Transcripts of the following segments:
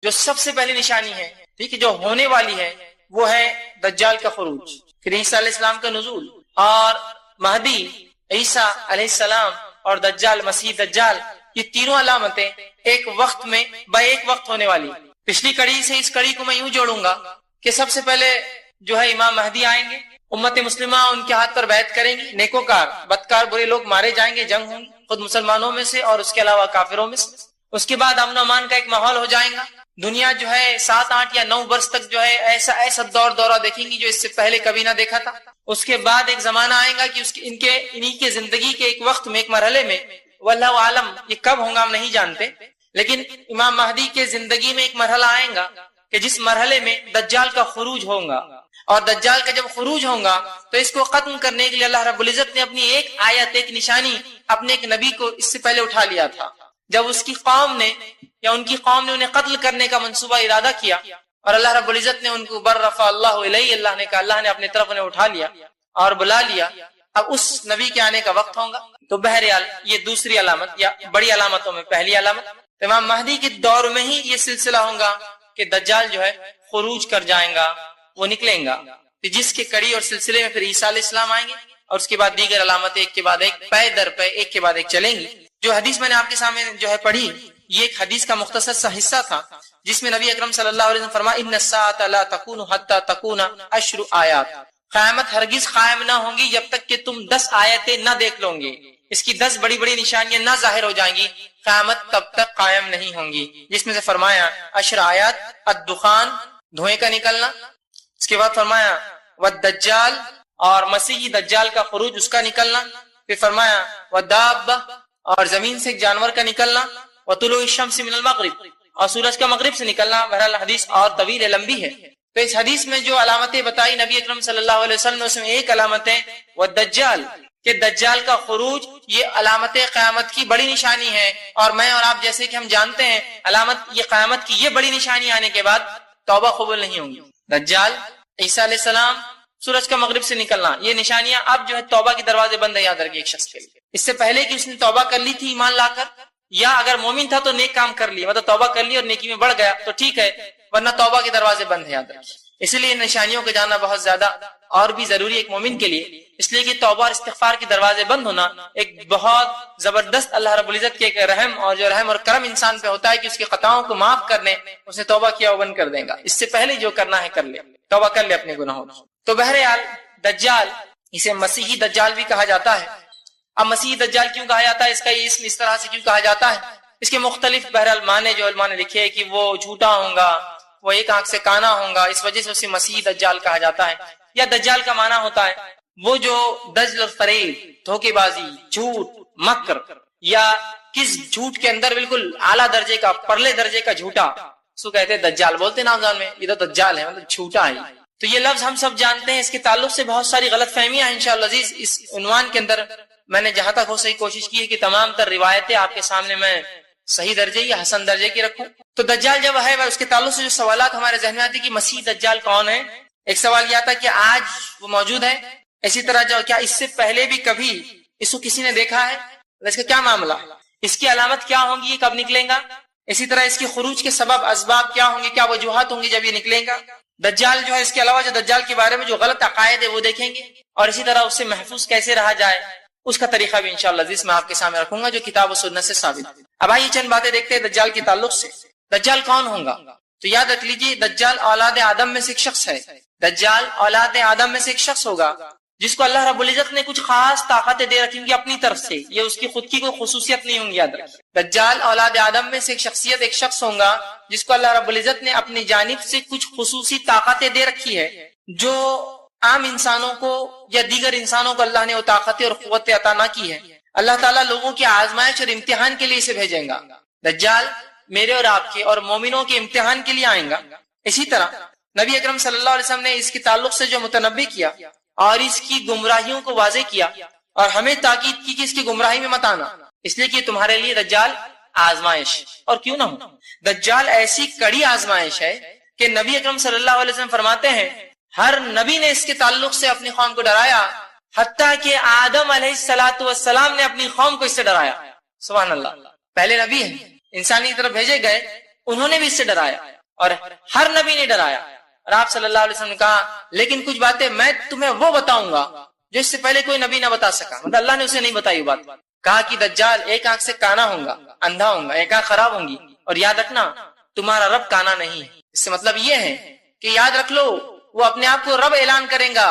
جو سب سے پہلی نشانی ہے، ٹھیک ہے، جو ہونے والی ہے، وہ ہے دجال کا خروج، پھر عیسیٰ علیہ السلام کا نزول، اور مہدی، عیسیٰ علیہ السلام اور دجال، مسیح دجال، یہ تینوں علامتیں ایک وقت میں ایک وقت ہونے والی۔ پچھلی کڑی سے اس کڑی کو میں یوں جوڑوں گا کہ سب سے پہلے جو ہے امام مہدی آئیں گے، امت مسلمہ ان کے ہاتھ پر بیعت کریں گی، نیکوکار بدکار برے لوگ مارے جائیں گے، جنگ ہوں گی خود مسلمانوں میں سے اور اس کے علاوہ کافروں میں سے۔ اس کے بعد امن و امان کا ایک ماحول ہو جائے گا، دنیا جو ہے 7، 8 یا 9 برس تک جو ہے ایسا دورہ دیکھیں گی جو اس سے پہلے کبھی نہ دیکھا تھا۔ اس کے بعد ایک زمانہ آئے گا کہ انہی کے زندگی کے ایک وقت میں، ایک مرحلے میں، واللہ عالم یہ کب ہوگا ہم نہیں جانتے، لیکن امام مہدی کے زندگی میں ایک مرحلہ آئے گا کہ جس مرحلے میں دجال کا خروج ہوگا، اور دجال کا جب خروج ہوگا تو اس کو ختم کرنے کے لیے اللہ رب العزت نے اپنی ایک آیت، ایک نشانی اپنے ایک نبی کو اس سے پہلے اٹھا لیا تھا۔ جب اس کی قوم نے یا ان کی قوم نے انہیں قتل کرنے کا منصوبہ ارادہ کیا اور اللہ رب العزت نے ان کو بررفع اللہ علیہ، اللہ نے کہا، اللہ نے اپنے طرف انہیں اٹھا لیا اور بلا لیا، اب اس نبی کے آنے کا وقت ہوگا۔ تو بہرحال یہ دوسری علامت یا بڑی علامتوں میں پہلی علامت، امام مہدی کے دور میں ہی یہ سلسلہ ہوگا کہ دجال جو ہے خروج کر جائیں گا، وہ نکلیں گا، جس کے کڑی اور سلسلے میں پھر عیسیٰ علیہ السلام آئیں گے، اور اس کے بعد دیگر علامتیں ایک کے بعد ایک، پے در پے، ایک کے بعد ایک چلیں گی۔ جو حدیث میں نے آپ کے سامنے جو ہے پڑھی، یہ ایک حدیث کا مختصر سا حصہ تھا جس میں نبی اکرم صلی اللہ علیہ وسلم فرمایا، ان الساعۃ لا تکون حتی تکون 10 آیات، قیامت ہرگز قائم نہ ہوں گی جب تک کہ تم 10 آیتیں نہ دیکھ لو گے، اس کی 10 بڑی بڑی نشانیاں نہ ظاہر ہو جائیں گی، قیامت تب تک قائم نہیں ہوں گی، جس میں سے فرمایا 10 آیات، الدخان، دھوئیں کا نکلنا، اس کے بعد فرمایا والدجال، اور مسیحی دجال کا خروج، اس کا نکلنا، پھر فرمایا والدابہ، اور زمین سے ایک جانور کا نکلنا، وطلوع الشمس من المغرب، اور سورج کا مغرب سے نکلنا۔ بہرحال حدیث اور طویل ہے، لمبی ہے۔ تو اس حدیث میں جو علامتیں بتائی نبی اکرم صلی اللہ علیہ وسلم نے، اس میں ایک علامت ہے والدجال، کہ دجال کا خروج یہ علامت قیامت کی بڑی نشانی ہے، اور میں اور آپ جیسے کہ ہم جانتے ہیں علامت یہ قیامت کی یہ بڑی نشانی آنے کے بعد توبہ قبول نہیں ہوں گی۔ دجال، عیسیٰ علیہ السلام، سورج کا مغرب سے نکلنا، یہ نشانیاں اب جو ہے توبہ کے دروازے بند ہے، یاد رکھیے ایک شخص کے لیے۔ اس سے پہلے کہ اس نے توبہ کر لی تھی ایمان لا کر، یا اگر مومن تھا تو نیک کام کر لی، مطلب توبہ کر لی اور نیکی میں بڑھ گیا تو ٹھیک ہے، ورنہ توبہ کے دروازے بند ہے، یاد رکھیے۔ اس لیے ان نشانیوں کو جاننا بہت زیادہ اور بھی ضروری ہے ایک مومن کے لیے، اس لیے کہ توبہ اور استغفار کے دروازے بند ہونا ایک بہت زبردست اللہ رب العزت کے ایک رحم، اور جو رحم اور کرم انسان پہ ہوتا ہے کہ اس کی خطاؤں کو معاف کرنے، اس نے توبہ کیا وہ بند کر دے گا، اس سے پہلے جو کرنا ہے کر لے، توبہ کر لے اپنے گناہوں۔ تو بہرحال دجال، اسے مسیحی دجال بھی کہا جاتا ہے۔ اب مسیحی دجال کیوں کہا جاتا ہے، اس کا یہ اسم اس طرح سے کیوں کہا جاتا ہے، اس کے مختلف بہرحال معنی جو علماء نے لکھے کہ وہ جھوٹا ہوگا، وہ ایک آنکھ سے کانا ہوگا، اس وجہ سے اسے مسیحی دجال کہا جاتا ہے۔ یا دجال کا معنی ہوتا ہے وہ جو دجل اور فریب، دھوکے بازی، جھوٹ، مکر، یا کس جھوٹ کے اندر بالکل اعلیٰ درجے کا، پرلے درجے کا جھوٹا، اس کو کہتے ہیں دجال، بولتے نامزان میں یہ تو دجال ہے، مطلب جھوٹا ہے۔ تو یہ لفظ ہم سب جانتے ہیں، اس کے تعلق سے بہت ساری غلط فہمیاں ہیں۔ انشاءاللہ عزیز اس عنوان کے اندر میں نے جہاں تک ہو سکی کوشش کی ہے کہ تمام تر روایتیں آپ کے سامنے میں صحیح درجے یا حسن درجے کی رکھوں۔ تو دجال جب ہے اس کے تعلق سے جو سوالات ہمارے ذہن میں آتے کہ مسیح دجال کون ہے، ایک سوال یہ آتا کہ آج وہ موجود ہے، اسی طرح جو کیا اس سے پہلے بھی کبھی اس کو کسی نے دیکھا ہے، اس کا کیا معاملہ، اس کی علامت کیا ہوں گی، یہ کب نکلے گا، اسی طرح اس کے خروج کے سبب اسباب کیا ہوں گے، کیا وجوہات ہوں گی جب یہ نکلے گا۔ دجال جو ہے اس کے علاوہ جو دجال کے بارے میں جو غلط عقائد ہے وہ دیکھیں گے، اور اسی طرح اس سے محفوظ کیسے رہا جائے اس کا طریقہ بھی انشاءاللہ عزیز میں آپ کے سامنے رکھوں گا جو کتاب و سنت سے ثابت ہے۔ اب آئیے چند باتیں دیکھتے ہیں دجال کے تعلق سے۔ دجال کون ہوگا، تو یاد رکھ لیجیے دجال اولاد آدم میں سے ایک شخص ہے۔ دجال اولاد آدم میں سے ایک شخص ہوگا جس کو اللہ رب العزت نے کچھ خاص طاقتیں دے رکھی ہوں گی اپنی طرف سے، یہ اس کی خود کی کوئی خصوصیت نہیں ہوں گی، یاد رکھیے۔ دجال اولاد آدم میں سے ایک شخصیت، ایک شخص ہوگا جس کو اللہ رب العزت نے اپنی جانب سے کچھ خصوصی طاقتیں دے رکھی ہے جو عام انسانوں کو یا دیگر انسانوں کو اللہ نے وہ طاقتیں اور قوتیں عطا نہ کی ہے۔ اللہ تعالیٰ لوگوں کی آزمائش اور امتحان کے لیے اسے بھیجیں گا۔ دجال میرے اور آپ کے اور مومنوں کے امتحان کے لیے آئیں گا۔ اسی طرح نبی اکرم صلی اللہ علیہ وسلم نے اس کے تعلق سے جو متنبی کیا اور اس کی گمراہیوں کو واضح کیا، اور ہمیں تاکید کی کہ اس کی گمراہی میں مت آنا، اس لیے کہ تمہارے لیے دجال آزمائش، اور کیوں نہ ہو، دجال ایسی کڑی آزمائش ہے کہ نبی اکرم صلی اللہ علیہ وسلم فرماتے ہیں ہر نبی نے اس کے تعلق سے اپنی قوم کو ڈرایا، حتیٰ کہ آدم علیہ السلام نے اپنی قوم کو اس سے ڈرایا۔ سبحان اللہ، پہلے نبی ہیں، انسانی کی طرف بھیجے گئے، انہوں نے بھی اس سے ڈرایا اور ہر نبی نے ڈرایا. اور آپ صلی اللہ علیہ وسلم نے کہا لیکن کچھ باتیں میں تمہیں وہ بتاؤں گا جو اس سے پہلے کوئی نبی نہ بتا سکا. مطلب اللہ نے اسے نہیں بتائی بات. کہا کہ دجال ایک آنکھ سے کانا ہوگا, اندھا ہوگا, ایک آنکھ خراب ہوں گی, اور یاد رکھنا تمہارا رب کانا نہیں. اس سے مطلب یہ ہے کہ یاد رکھ لو وہ اپنے آپ کو رب اعلان کریں گا,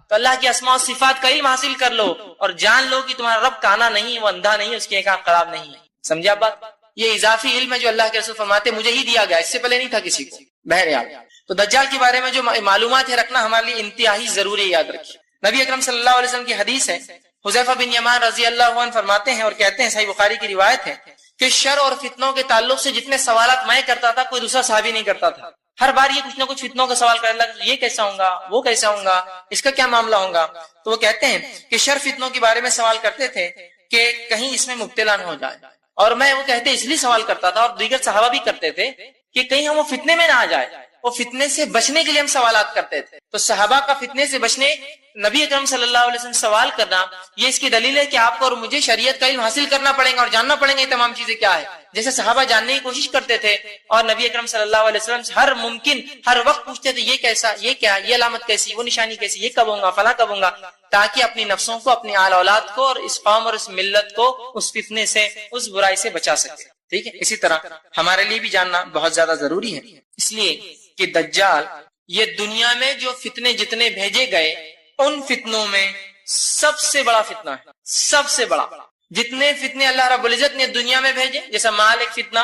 تو اللہ کی اسماء و صفات کا علم حاصل کر لو اور جان لو کہ تمہارا رب کانا نہیں, وہ اندھا نہیں, اس کی ایک آنکھ خراب نہیں ہے. سمجھا بات؟ یہ اضافی علم ہے جو اللہ کے رسول فرماتے مجھے ہی دیا گیا, اس سے پہلے نہیں تھا کسی کو. بہرحال تو دجال کے بارے میں جو معلومات ہے رکھنا ہمارے لیے انتہائی ضروری ہے, یاد رکھیے. نبی اکرم صلی اللہ علیہ وسلم کی حدیث ہے, حذیفہ بن یمان رضی اللہ عنہ فرماتے ہیں اور کہتے ہیں, صحیح بخاری کی روایت ہے کہ شر اور فتنوں کے تعلق سے جتنے سوالات میں کرتا تھا کوئی دوسرا صحابی نہیں کرتا تھا. ہر بار یہ کچھ نہ کچھ فتنوں کا سوال کرنے لگا, یہ کیسا ہوگا, وہ کیسا ہوگا, اس کا کیا معاملہ ہوگا. تو وہ کہتے ہیں کہ شر فتنوں کے بارے میں سوال کرتے تھے کہ کہیں اس میں مبتلا نہ ہو جائے, اور میں وہ کہتے اس لیے سوال کرتا تھا اور دیگر صحابہ بھی کرتے تھے کہ کہیں ہم وہ فتنے میں نہ آ جائے. وہ فتنے سے بچنے کے لیے ہم سوالات کرتے تھے. تو صحابہ کا فتنے سے بچنے نبی اکرم صلی اللہ علیہ وسلم سوال کرنا, یہ اس کی دلیل ہے کہ آپ کو اور مجھے شریعت کا علم حاصل کرنا پڑے گا اور جاننا پڑے گا یہ تمام چیزیں کیا ہے. جیسے صحابہ جاننے کی کوشش کرتے تھے اور نبی اکرم صلی اللہ علیہ وسلم ہر ممکن ہر وقت پوچھتے تھے یہ کیسا, یہ کیا, یہ علامت کیسی, وہ نشانی کیسی, یہ کب ہوگا, فلاں کب ہوگا, تاکہ اپنی نفسوں کو, اپنی آل اولاد کو اور اس قوم اور اس ملت کو اس فتنے سے, اس برائی سے بچا سکے. ٹھیک ہے. اسی طرح ہمارے لیے بھی جاننا بہت زیادہ ضروری ہے, اس لیے کہ دجال یہ دنیا میں جو فتنے جتنے بھیجے گئے ان فتنوں میں سب سے بڑا فتنہ ہے, سب سے بڑا. جتنے فتنے اللہ رب العزت نے دنیا میں بھیجے, جیسا مال ایک فتنہ,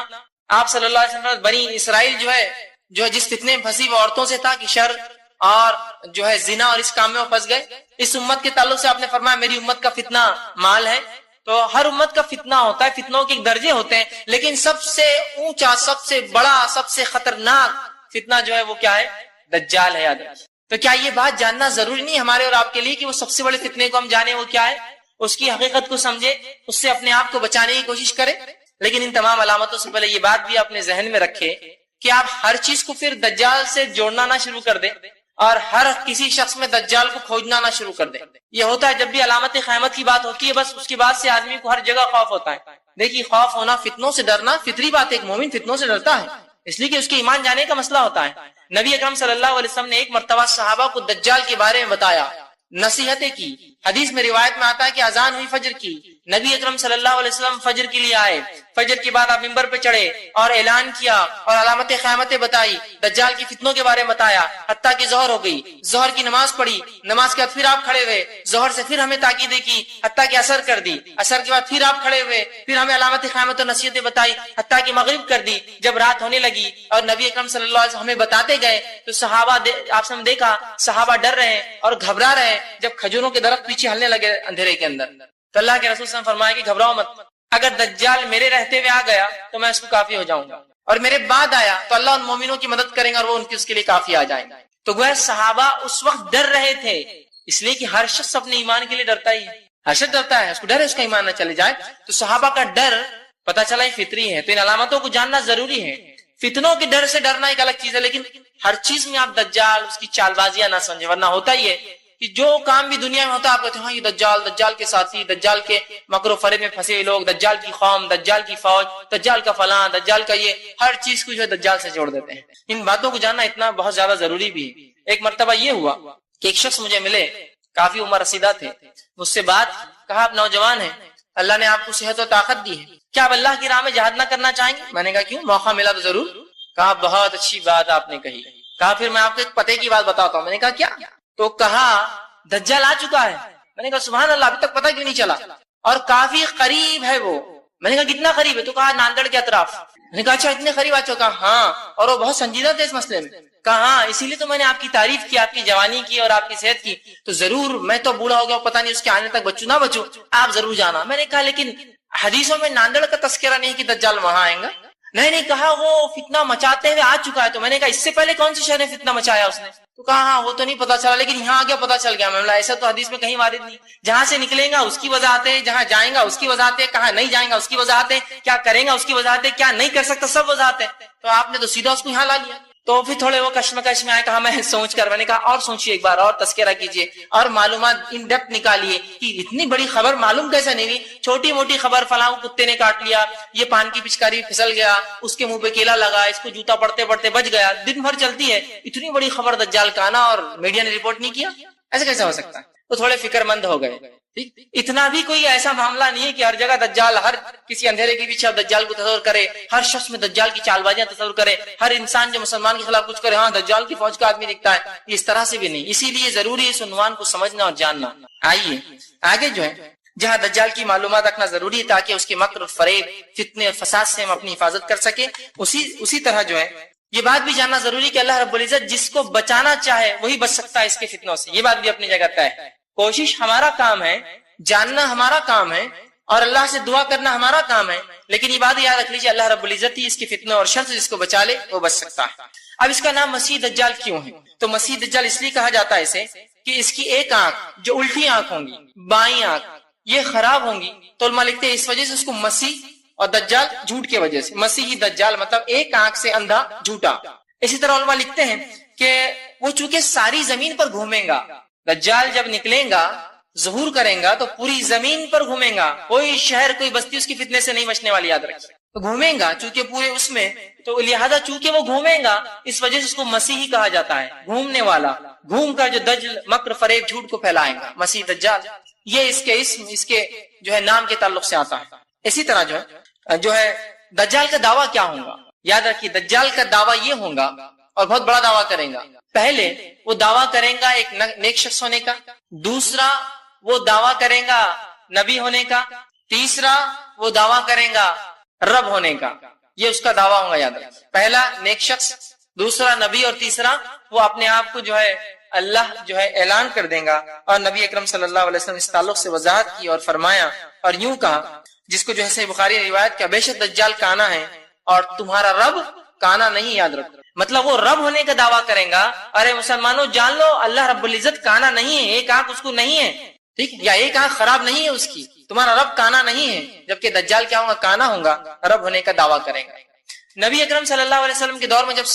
آپ صلی اللہ علیہ وسلم بنی اسرائیل جو ہے جس فتنے میں پھنسی وہ عورتوں سے تھا کہ شر اور جو ہے زنا اور اس کام میں وہ پھنس گئے. اس امت کے تعلق سے آپ نے فرمایا میری امت کا فتنہ مال ہے. تو ہر امت کا فتنہ ہوتا ہے, فتنوں کے درجے ہوتے ہیں, لیکن سب سے اونچا, سب سے بڑا, سب سے خطرناک فتنہ جو ہے وہ کیا ہے, دجال ہے. یاد رکھیے. تو کیا یہ بات جاننا ضروری نہیں ہمارے اور آپ کے لیے کہ وہ سب سے بڑے فتنے کو ہم جانیں وہ کیا ہے, اس کی حقیقت کو سمجھے, اس سے اپنے آپ کو بچانے کی کوشش کریں. لیکن ان تمام علامتوں سے پہلے یہ بات بھی اپنے ذہن میں رکھے کہ آپ ہر چیز کو پھر دجال سے جوڑنا نہ شروع کر دیں اور ہر کسی شخص میں دجال کو کھوجنا نہ شروع کر دیں. یہ ہوتا ہے جب بھی علامت قیامت کی بات ہوتی ہے, بس اس کی بات سے آدمی کو ہر جگہ خوف ہوتا ہے. دیکھیے خوف ہونا, فتنوں سے ڈرنا فطری بات ہے, ایک مومن فتنوں سے ڈرتا ہے اس لیے کہ اس کے ایمان جانے کا مسئلہ ہوتا ہے. نبی اکرم صلی اللہ علیہ وسلم نے ایک مرتبہ صحابہ کو دجال کے بارے میں بتایا, نصیحتیں کی. حدیث میں روایت میں آتا ہے کہ اذان ہوئی فجر کی, نبی اکرم صلی اللہ علیہ وسلم فجر کے لیے آئے, فجر کے بعد آپ ممبر پہ چڑھے اور اعلان کیا اور علامت قیامتیں بتائی, دجال کی فتنوں کے بارے میں بتایا, حتیٰ کہ ظہر ہو گئی, ظہر کی نماز پڑھی, نماز کے بعد پھر آپ کھڑے ہوئے, ظہر سے پھر ہمیں تاکیدیں کی, حتیٰ کہ عصر کر دی, عصر کے بعد پھر آپ کھڑے ہوئے, پھر ہمیں علامت قیامت و نصیحتیں بتائی, حتیٰ کہ مغرب کر دی. جب رات ہونے لگی اور نبی اکرم صلی اللہ علیہ وسلم ہمیں بتاتے گئے تو صحابہ آپ نے دیکھا صحابہ ڈر رہے ہیں اور گھبرا رہے ہیں. جب کھجوروں کے درخت پیچھے ہلنے لگے اندھیرے کے اندر تو اللہ کے رسول صلی اللہ علیہ وسلم فرمایا کہ گھبراؤ مت, اگر دجال میرے رہتے ہوئے آ گیا تو میں اس کو کافی ہو جاؤں گا, اور میرے بعد آیا تو اللہ ان مومنوں کی مدد کریں گا اور وہ اس کے لیے کافی آ جائیں گے. تو گویا صحابہ اس وقت ڈر رہے تھے, اس لیے کہ ہر شخص اپنے ایمان کے لیے ڈرتا ہی ہے, ہر شخص ڈرتا ہے, اس کو ڈر ہے اس کا ایمان نہ چلے جائے. تو صحابہ کا ڈر پتہ چلا یہ فطری ہے. تو ان علامتوں کو جاننا ضروری ہے. فتنوں کے ڈر سے ڈرنا ایک الگ چیز ہے, لیکن ہر چیز میں آپ دجال اس کی چال بازیاں نہ سمجھیں, ورنہ ہوتا ہی ہے کہ جو کام بھی دنیا میں ہوتا ہے آپ کہتے ہیں ہاں یہ دجال, دجال کے ساتھی, دجال کے مکر و فریب میں پھنسے ہوئے لوگ, دجال کی قوم, دجال کی فوج, دجال کا فلاں, دجال کا یہ, ہر چیز کو جو ہے دجال سے جوڑ دیتے ہیں. ان باتوں کو جاننا اتنا بہت زیادہ ضروری بھی ہے. ایک مرتبہ یہ ہوا کہ ایک شخص مجھے ملے, کافی عمر رسیدہ تھے, مجھ سے بات کہا آپ نوجوان ہیں, اللہ نے آپ کو صحت و طاقت دی ہے, کیا آپ اللہ کی راہ میں جہاد نہ کرنا چاہیں گے؟ میں نے کہا کیوں, موقع ملا تو ضرور. کہا بہت اچھی بات آپ نے کہی. کہا پھر میں آپ کو ایک پتے کی بات بتاتا ہوں. میں نے کہا کیا؟ تو کہا دجال آ چکا ہے. میں نے کہا سبحان اللہ, ابھی تک پتہ کیوں نہیں چلا, اور کافی قریب ہے وہ. میں نے کہا کتنا قریب ہے؟ تو کہا ناندڑ کے اطراف. میں نے کہا اچھا اتنے قریب آ چکا؟ ہاں, اور وہ بہت سنجیدہ تھے اس مسئلے میں. کہا ہاں, اسی لیے تو میں نے آپ کی تعریف کی, آپ کی جوانی کی اور آپ کی صحت کی. تو ضرور, میں تو بوڑھا ہو گیا, پتہ نہیں اس کے آنے تک بچوں نہ بچوں, آپ ضرور جانا. میں نے کہا لیکن حدیثوں میں ناندڑ کا تذکرہ نہیں کہ دجال وہاں آئیں گا. نہیں نہیں, کہا وہ فتنہ مچاتے ہوئے آ چکا ہے. تو میں نے کہا اس سے پہلے کون سی شہر نے فتنہ مچایا اس نے؟ تو کہا ہاں وہ تو نہیں پتا چلا, لیکن یہاں آ گیا پتا چل گیا. میں بولا ایسا تو حدیث میں کہیں وارد نہیں. جہاں سے نکلیں گا اس کی وضاحت ہے, جہاں جائیں گا اس کی وضاحت ہے, کہاں نہیں جائیں گا اس کی وضاحت ہے, کیا کریں گا اس کی وضاحت ہے, کیا نہیں کر سکتا سب وضاحت ہے. تو آپ نے تو سیدھا اس کو یہاں لا لیا. تو پھر تھوڑے وہ کشمکش میں آئے، کہا میں سوچ کر، میں نے کہا اور سوچیے ایک بار اور تذکرہ کیجیے اور معلومات ان ڈیپتھ نکالیے کہ اتنی بڑی خبر معلوم کیسے نہیں ہوئی، چھوٹی موٹی خبر فلاں کتے نے کاٹ لیا، یہ پان کی پچکاری پھسل گیا، اس کے منہ پہ کیلا لگا، اس کو جوتا پڑتے پڑتے بچ گیا، دن بھر چلتی ہے، اتنی بڑی خبر دجال کا آنا اور میڈیا نے رپورٹ نہیں کیا، ایسا کیسے ہو سکتا ہے؟ تو تھوڑے فکر مند ہو گئے. اتنا بھی کوئی ایسا معاملہ نہیں ہے کہ ہر جگہ دجال، ہر کسی اندھیرے کے پیچھے دجال کو تصور کرے، ہر شخص میں دجال کی چال بازیاں تصور کرے، ہر انسان جو مسلمان کے خلاف کچھ کرے ہاں دجال کی فوج کا آدمی دکھتا ہے، اس طرح سے بھی نہیں. اسی لیے ضروری ہے اس عنوان کو سمجھنا اور جاننا. آئیے آگے جو ہے جہاں دجال کی معلومات رکھنا ضروری ہے تاکہ اس کے مکر اور فریب، فتنے اور فساد سے ہم اپنی حفاظت کر سکے، اسی طرح جو ہے یہ بات بھی جاننا ضروری کہ اللہ رب العزت جس کو بچانا چاہے وہی بچ سکتا ہے اس کے فتنوں سے. یہ بات بھی اپنی جگہ طے ہے. کوشش ہمارا کام ہے، جاننا ہمارا کام ہے اور اللہ سے دعا کرنا ہمارا کام ہے، لیکن یہ بات یاد رکھ لیجیے اللہ رب العزت ہی اس کے فتنوں اور شر سے جس کو بچا لے وہ بچ سکتا ہے. اب اس کا نام مسیح دجال کیوں ہے؟ تو مسیح دجال اس لیے کہا جاتا ہے اسے کہ اس کی ایک آنکھ جو الٹی آنکھ ہوں گی، بائیں آنکھ، یہ خراب ہوں گی. تو علماء لکھتے ہیں اس وجہ سے اس کو مسیح اور دجال جھوٹ کی وجہ سے، مسیحی دجال مطلب ایک آنکھ سے اندھا جھوٹا. اسی طرح علماء لکھتے ہیں کہ وہ چونکہ ساری زمین پر گھومیں گا، دجال جب نکلیں گا ظہور کریں گا تو پوری زمین پر گھومیں گا، کوئی شہر کوئی بستی اس کی فتنے سے نہیں بچنے والی، یاد رکھیے. تو گھومیں گا چونکہ پورے اس میں، تو لہذا چونکہ وہ گھومیں گا اس وجہ سے اس کو مسیحی کہا جاتا ہے، گھومنے والا، گھوم کر جو دجل مکر فریب جھوٹ کو پھیلائیں گا، مسیح دجال. یہ اس کے اسم، اس کے جو ہے نام کے تعلق سے آتا ہے. اسی طرح جو ہے دجال کا دعویٰ کیا ہوگا؟ یاد رکھیے دجال کا دعویٰ یہ ہوگا اور بہت بڑا دعویٰ کریں گا. پہلے وہ دعویٰ کریں گا ایک نیک شخص ہونے کا، دوسرا وہ دعویٰ کریں گا نبی ہونے کا، تیسرا وہ دعویٰ کریں گا رب ہونے کا. یہ اس کا دعویٰ ہوگا. یاد رکھیں پہلا نیک شخص، دوسرا نبی، اور تیسرا وہ اپنے آپ کو جو ہے اللہ جو ہے اعلان کر دیں گا. اور نبی اکرم صلی اللہ علیہ وسلم اس تعلق سے وضاحت کی اور فرمایا اور یوں کہا، جس کو جو ہے صحیح بخاری روایت کا، بے شک دجال کانا ہے اور تمہارا رب کانا نہیں. یاد رکھو مطلب وہ رب ہونے کا دعویٰ کریں گا. ارے مسلمانوں جان لو اللہ رب العزت کانا نہیں ہے، ایک آنکھ اس کو نہیں ہے، ٹھیک، یا ایک آنکھ خراب نہیں ہے اس کی، تمہارا رب کانا نہیں ہے. جبکہ دجال کیا ہوگا؟ کانا ہوگا، رب ہونے کا دعویٰ کریں گا. نبی اکرم صلی اللہ علیہ وسلم کے دور میں جب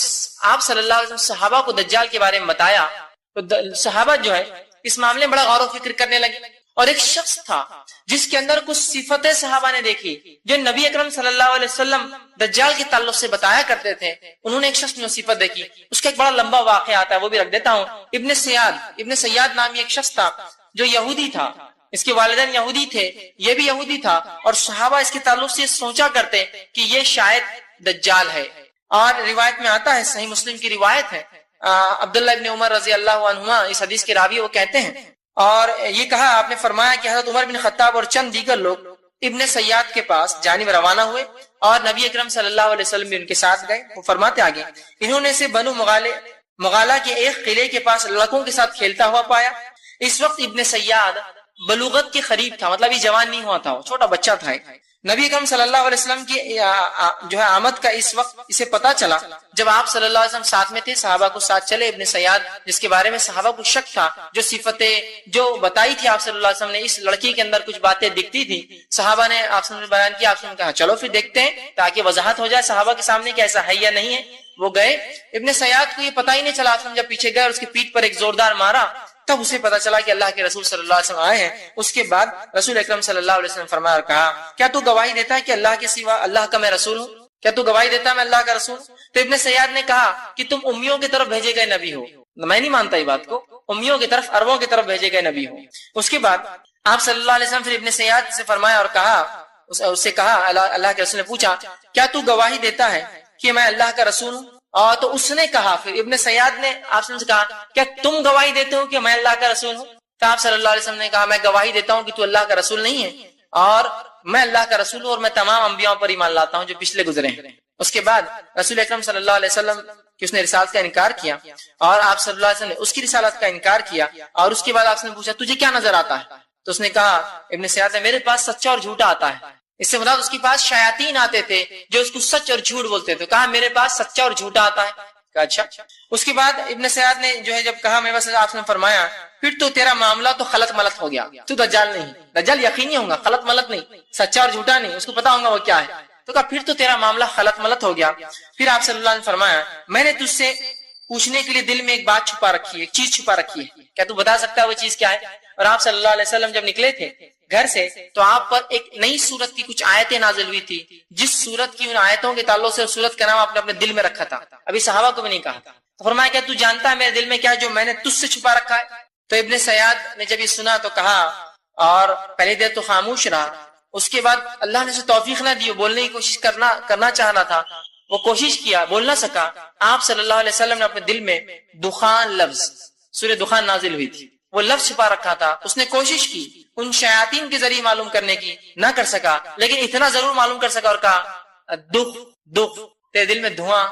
آپ صلی اللہ علیہ وسلم صحابہ کو دجال کے بارے میں بتایا تو صحابہ جو ہے اس معاملے میں بڑا غور و فکر کرنے لگے. اور ایک شخص تھا جس کے اندر کچھ صفتیں صحابہ نے دیکھی جو نبی اکرم صلی اللہ علیہ وسلم دجال کے تعلق سے بتایا کرتے تھے. انہوں نے ایک شخص میں صفت دیکھی، اس کا ایک بڑا لمبا واقعہ آتا ہے، وہ بھی رکھ دیتا ہوں. ابن سیاد نامی ایک شخص تھا جو یہودی تھا، اس کے والدین یہودی تھے، یہ بھی یہودی تھا، اور صحابہ اس کے تعلق سے سوچا کرتے کہ یہ شاید دجال ہے. اور روایت میں آتا ہے، صحیح مسلم کی روایت ہے، عبداللہ ابن عمر رضی اللہ عنہما اس حدیث کے راوی وہ کہتے ہیں، اور یہ کہا آپ نے فرمایا کہ حضرت عمر بن خطاب اور چند دیگر لوگ ابن سیاد کے پاس جانب روانہ ہوئے اور نبی اکرم صلی اللہ علیہ وسلم بھی ان کے ساتھ گئے. وہ فرماتے آگے، انہوں نے سے بنو مغالہ کے ایک قلعے کے پاس لڑکوں کے ساتھ کھیلتا ہوا پایا. اس وقت ابن سیاد بلوغت کے قریب تھا، مطلب یہ جوان نہیں ہوا تھا، وہ چھوٹا بچہ تھا. نبی اکرم صلی اللہ علیہ وسلم کی جو ہے آمد کا اس وقت اسے پتا چلا جب آپ صلی اللہ علیہ وسلم ساتھ میں تھے، صحابہ کو ساتھ چلے. ابن سیاد جس کے بارے میں صحابہ کو شک تھا، جو صفتیں جو بتائی تھی آپ صلی اللہ علیہ وسلم نے، اس لڑکی کے اندر کچھ باتیں دکھتی تھی، صحابہ نے آپ نے بیان کیا، آپ نے کہا چلو پھر دیکھتے ہیں تاکہ وضاحت ہو جائے صحابہ کے سامنے کہ ایسا ہے یا نہیں ہے. وہ گئے. ابن سیاد کو یہ پتہ ہی نہیں چلا، آپ جب پیچھے گئے اور اس کی پیٹھ پر ایک زوردار مارا تب اسے پتا چلا کہ اللہ کے رسول صلی اللہ علیہ وسلم آئے ہیں. اس کے بعد رسول اکرم صلی اللہ علیہ وسلم فرمایا اور کہا، کیا تو گواہی دیتا ہے کہ اللہ کے سوا اللہ کا میں رسول ہوں؟ کیا تو گواہی دیتا ہے میں اللہ کا رسول؟ تو ابن سیاد نے کہا کہ تم امیوں کی طرف بھیجے گئے نبی ہو. میں نہیں مانتا یہ بات کو، امیوں کی طرف، عربوں کی طرف بھیجے گئے نبی ہو. اس کے بعد آپ صلی اللہ علیہ وسلم پھر ابن سیاد سے فرمایا اور کہا، اس سے کہا، اللہ کے رسول نے پوچھا کیا تو گواہی دیتا ہے کہ میں اللہ کا رسول ہوں؟ تو اس نے کہا، پھر ابن سیاد نے آپ سے کہا کیا تم گواہی دیتے ہو کہ میں اللہ کا رسول ہوں؟ تو آپ صلی اللہ علیہ وسلم نے کہا میں گواہی دیتا ہوں کہ تو اللہ کا رسول نہیں ہے اور میں اللہ کا رسول ہوں اور میں تمام انبیاء پر ایمان لاتا ہوں جو پچھلے گزرے ہیں. اس کے بعد رسول اکرم صلی اللہ علیہ وسلم کہ اس نے رسالت کا انکار کیا اور آپ صلی اللہ علیہ وسلم نے اس کی رسالت کا انکار کیا. اور اس کے بعد آپ نے پوچھا تجھے کیا نظر آتا ہے؟ تو اس نے کہا، ابن سیاد نے، میرے پاس سچا اور جھوٹا آتا ہے. اس سے مراد اس کے پاس شیاطین آتے تھے جو اس کو سچ اور جھوٹ بولتے تھے. کہا میرے پاس سچا اور جھوٹا آتا ہے. اچھا. اس کے بعد ابن سیاد نے جو ہے جب کہا میرے پاس، آپ نے فرمایا پھر تو تیرا معاملہ تو خلط ملط ہو گیا، تو دجال نہیں، دجال یقینی ہوگا، خلط ملط نہیں، سچا اور جھوٹا نہیں، اس کو پتا ہوگا وہ کیا ہے. تو کہا پھر تو تیرا معاملہ خلط ملط ہو گیا. پھر آپ صلی اللہ علیہ وسلم نے فرمایا میں نے تجھ سے پوچھنے کے لیے دل میں ایک بات چھپا رکھی ہے, ایک چیز چھپا رکھی ہے, کیا تو بتا سکتا ہے وہ چیز کیا ہے؟ اور آپ صلی اللہ علیہ وسلم جب نکلے تھے گھر سے تو آپ پر ایک نئی سورت کی کچھ آیتیں نازل ہوئی تھی, جس سورت کی ان آیتوں کے تعلق سے سورت کا نام آپ نے اپنے دل میں رکھا تھا, ابھی صحابہ کو بھی نہیں کہا. تو فرمایا کیا تو جانتا ہے میرے دل میں کیا جو میں نے تجھ سے چھپا رکھا ہے؟ تو ابن سیاد نے جب یہ سنا تو کہا, اور پہلے دیر تو خاموش رہا, اس کے بعد اللہ نے اسے توفیق نہ دی, بولنے کی کوشش کرنا چاہنا تھا, وہ کوشش کیا, بول نہ سکا. آپ صلی اللہ علیہ وسلم نے اپنے دل میں دخان لفظ, سورہ دخان نازل ہوئی تھی, وہ لفظ چھپا رکھا تھا. اس نے کوشش کی ان شیاطین کے ذریعے معلوم کرنے کی, نہ کر سکا, لیکن اتنا ضرور معلوم کر سکا اور کہا دکھ دکھ, تیرے دل میں دھواں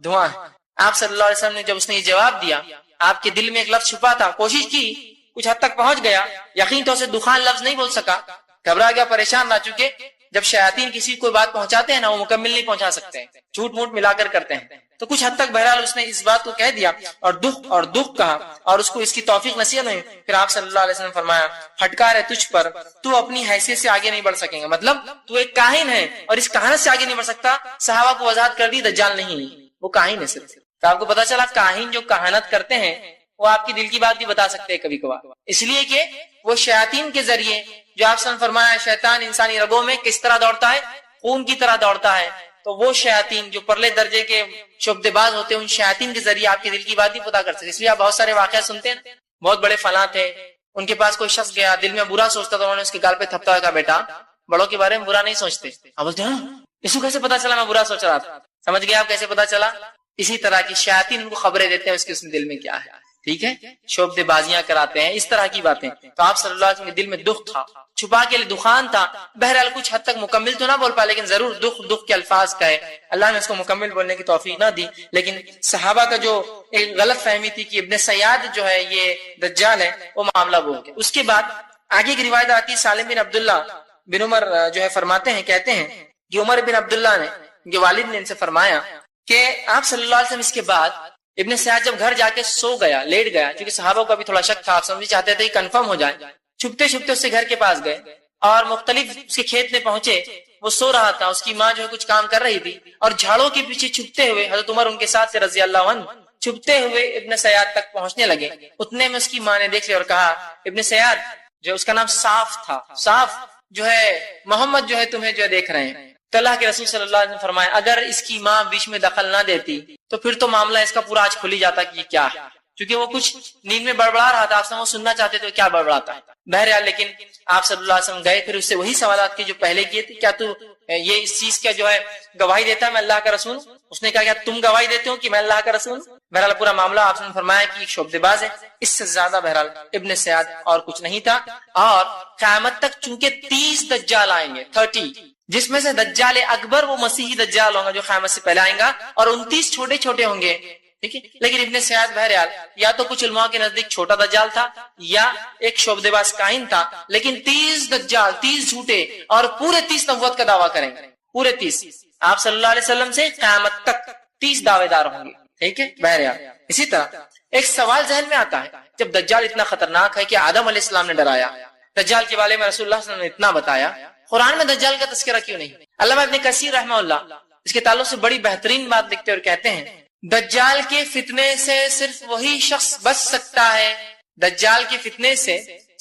دھواں ہے. آپ صلی اللہ علیہ وسلم نے جب اس نے یہ جواب دیا, آپ کے دل میں ایک لفظ چھپا تھا, کوشش کی, کچھ حد تک پہنچ گیا, یقین تو اسے دخان لفظ نہیں بول سکا, گھبرا گیا, پریشان رہ چکے. جب شیاطین کسی کوئی بات پہنچاتے ہیں نا, وہ مکمل نہیں پہنچا سکتے, جھوٹ موٹ ملا کر کرتے ہیں. تو کچھ حد تک بہرحال اس نے اس بات کو کہہ دیا اور دکھ کہا, اور اس کو اس کی توفیق نصیب نہیں. پھر آپ صلی اللہ علیہ وسلم فرمایا پھٹکار ہے تجھ پر, تو اپنی حیثیت سے آگے نہیں بڑھ سکیں گا, مطلب تو ایک کاہن ہے اور اس کہانت سے آگے نہیں بڑھ سکتا. صحابہ کو وضاحت کر دی دجال نہیں, وہ کاہن ہے صرف. تو آپ کو پتا چلا کاہن جو کہانت کرتے ہیں وہ آپ کی دل کی بات بھی بتا سکتے ہیں کبھی کبھار, اس لیے کہ وہ شیاطین کے ذریعے, جو آپ نے فرمایا شیطان انسانی رگوں میں کس طرح دوڑتا ہے, خون کی طرح دوڑتا ہے, تو وہ شیاطین جو پرلے درجے کے شعبدے باز ہوتے ہیں, ان شیاطین کے ذریعے آپ کی دل کی بات بھی پتا کر سکتے. اس لیے آپ بہت سارے واقعات سنتے ہیں, بہت بڑے فلاں تھے, ان کے پاس کوئی شخص گیا, دل میں برا سوچتا تھا, انہوں نے اس کے گال پہ تھپتا ہوا کہا بیٹا بڑوں کے بارے میں برا نہیں سوچتے. آپ بولتے ہیں اس کو کیسے پتا چلا میں برا سوچ رہا تھا؟ سمجھ گئے آپ کیسے پتا چلا؟ اسی طرح کی شیاطین ان کو خبریں دیتے ہیں اس کے دل میں کیا ہے, ٹھیک ہے, شعبدے بازیاں کراتے ہیں, اس طرح کی باتیں. تو آپ صلی اللہ علیہ وسلم کے دل میں دکھ تھا, چھپا کے لیے دخان تھا. بہرحال کچھ حد تک مکمل تو نہ بول پائے, لیکن ضرور دکھ کے الفاظ کہے. اللہ نے اس کو مکمل بولنے کی توفیق نہ دی, لیکن صحابہ کا جو ایک غلط فہمی تھی کہ ابن سیاد جو ہے یہ دجال ہے, وہ معاملہ وہ ہو گیا. اس کے بعد آگے کی روایت آتی, سالم بن عبداللہ بن عمر جو ہے فرماتے ہیں, کہتے ہیں کہ عمر بن عبداللہ نے, ان کے والد نے ان سے فرمایا کہ آپ صلی اللہ علیہ وسلم اس کے بعد ابن سیاد جب گھر جا کے سو گیا, لیٹ گیا, کیونکہ صحابہ کو بھی تھوڑا شک تھا, آپ سمجھ چاہتے تھے کہ کنفرم ہو جائے, چھپتے چھپتے اس سے گھر کے پاس گئے اور مختلف اس کے کھیت میں پہنچے. وہ سو رہا تھا, اس کی ماں جو ہے کچھ کام کر رہی تھی, اور جھاڑوں کے پیچھے چھپتے ہوئے حضرت عمر ان کے ساتھ سے رضی اللہ عنہ چھپتے ہوئے ابن سیاد تک پہنچنے لگے. اتنے میں اس کی ماں نے دیکھ لیا اور کہا ابن سیاد, جو اس کا نام صاف تھا, صاف جو ہے محمد جو ہے تمہیں جو ہے دیکھ رہے ہیں. تو اللہ کے رسول صلی اللہ علیہ وسلم فرمایا اگر اس کی ماں بیچ میں دخل نہ دیتی تو پھر تو معاملہ اس کا پورا آج کھل ہی جاتا کہ یہ کیا ہے, کیونکہ وہ کچھ نیند میں بڑبڑا رہا تھا, آپ سے وہ سننا چاہتے تھے کیا بڑبڑاتا ہے. بہرحال لیکن آپ صلی اللہ علیہ وسلم گئے, پھر اس سے وہی سوالات کی جو پہلے کیے تھے, کیا تو یہ اس چیز کا جو ہے گواہی دیتا ہے میں اللہ کا رسول؟ اس نے کہا کیا تم گواہی دیتے ہو کہ میں اللہ کا رسول؟ بہرحال پورا معاملہ آپ نے فرمایا کہ ایک شعبدے باز ہے, اس سے زیادہ بہرحال ابن سیاد اور کچھ نہیں تھا. اور قیامت تک چونکہ 30 دجال آئیں گے, 30, جس میں سے دجال اکبر وہ مسیحی دجال ہوگا جو قیامت سے پہلے آئیں گا, اور 29 چھوٹے چھوٹے ہوں گے, ٹھیک ہے. لیکن ابن سیاد بہرحال یا تو کچھ علماء کے نزدیک چھوٹا دجال تھا یا ایک شعبدے باز کاہن تھا, لیکن 30 دجال, 30 جھوٹے, اور پورے 30 نبوت کا دعویٰ کریں گے, پورے 30. آپ صلی اللہ علیہ وسلم سے قیامت تک 30 دعوے دار ہوں گے, ٹھیک ہے. بہرحال اسی طرح ایک سوال ذہن میں آتا ہے, جب دجال اتنا خطرناک ہے کہ آدم علیہ السلام نے ڈرایا, دجال کے بارے میں رسول اللہ صلی اللہ علیہ وسلم نے اتنا بتایا, قرآن میں دجال کا تذکرہ کیوں نہیں؟ علامہ ابن کثیر رحمہ اللہ اس کے تعلق سے بڑی بہترین بات لکھتے اور کہتے ہیں دجال کے فتنے سے صرف وہی شخص بچ سکتا ہے, دجال کے فتنے سے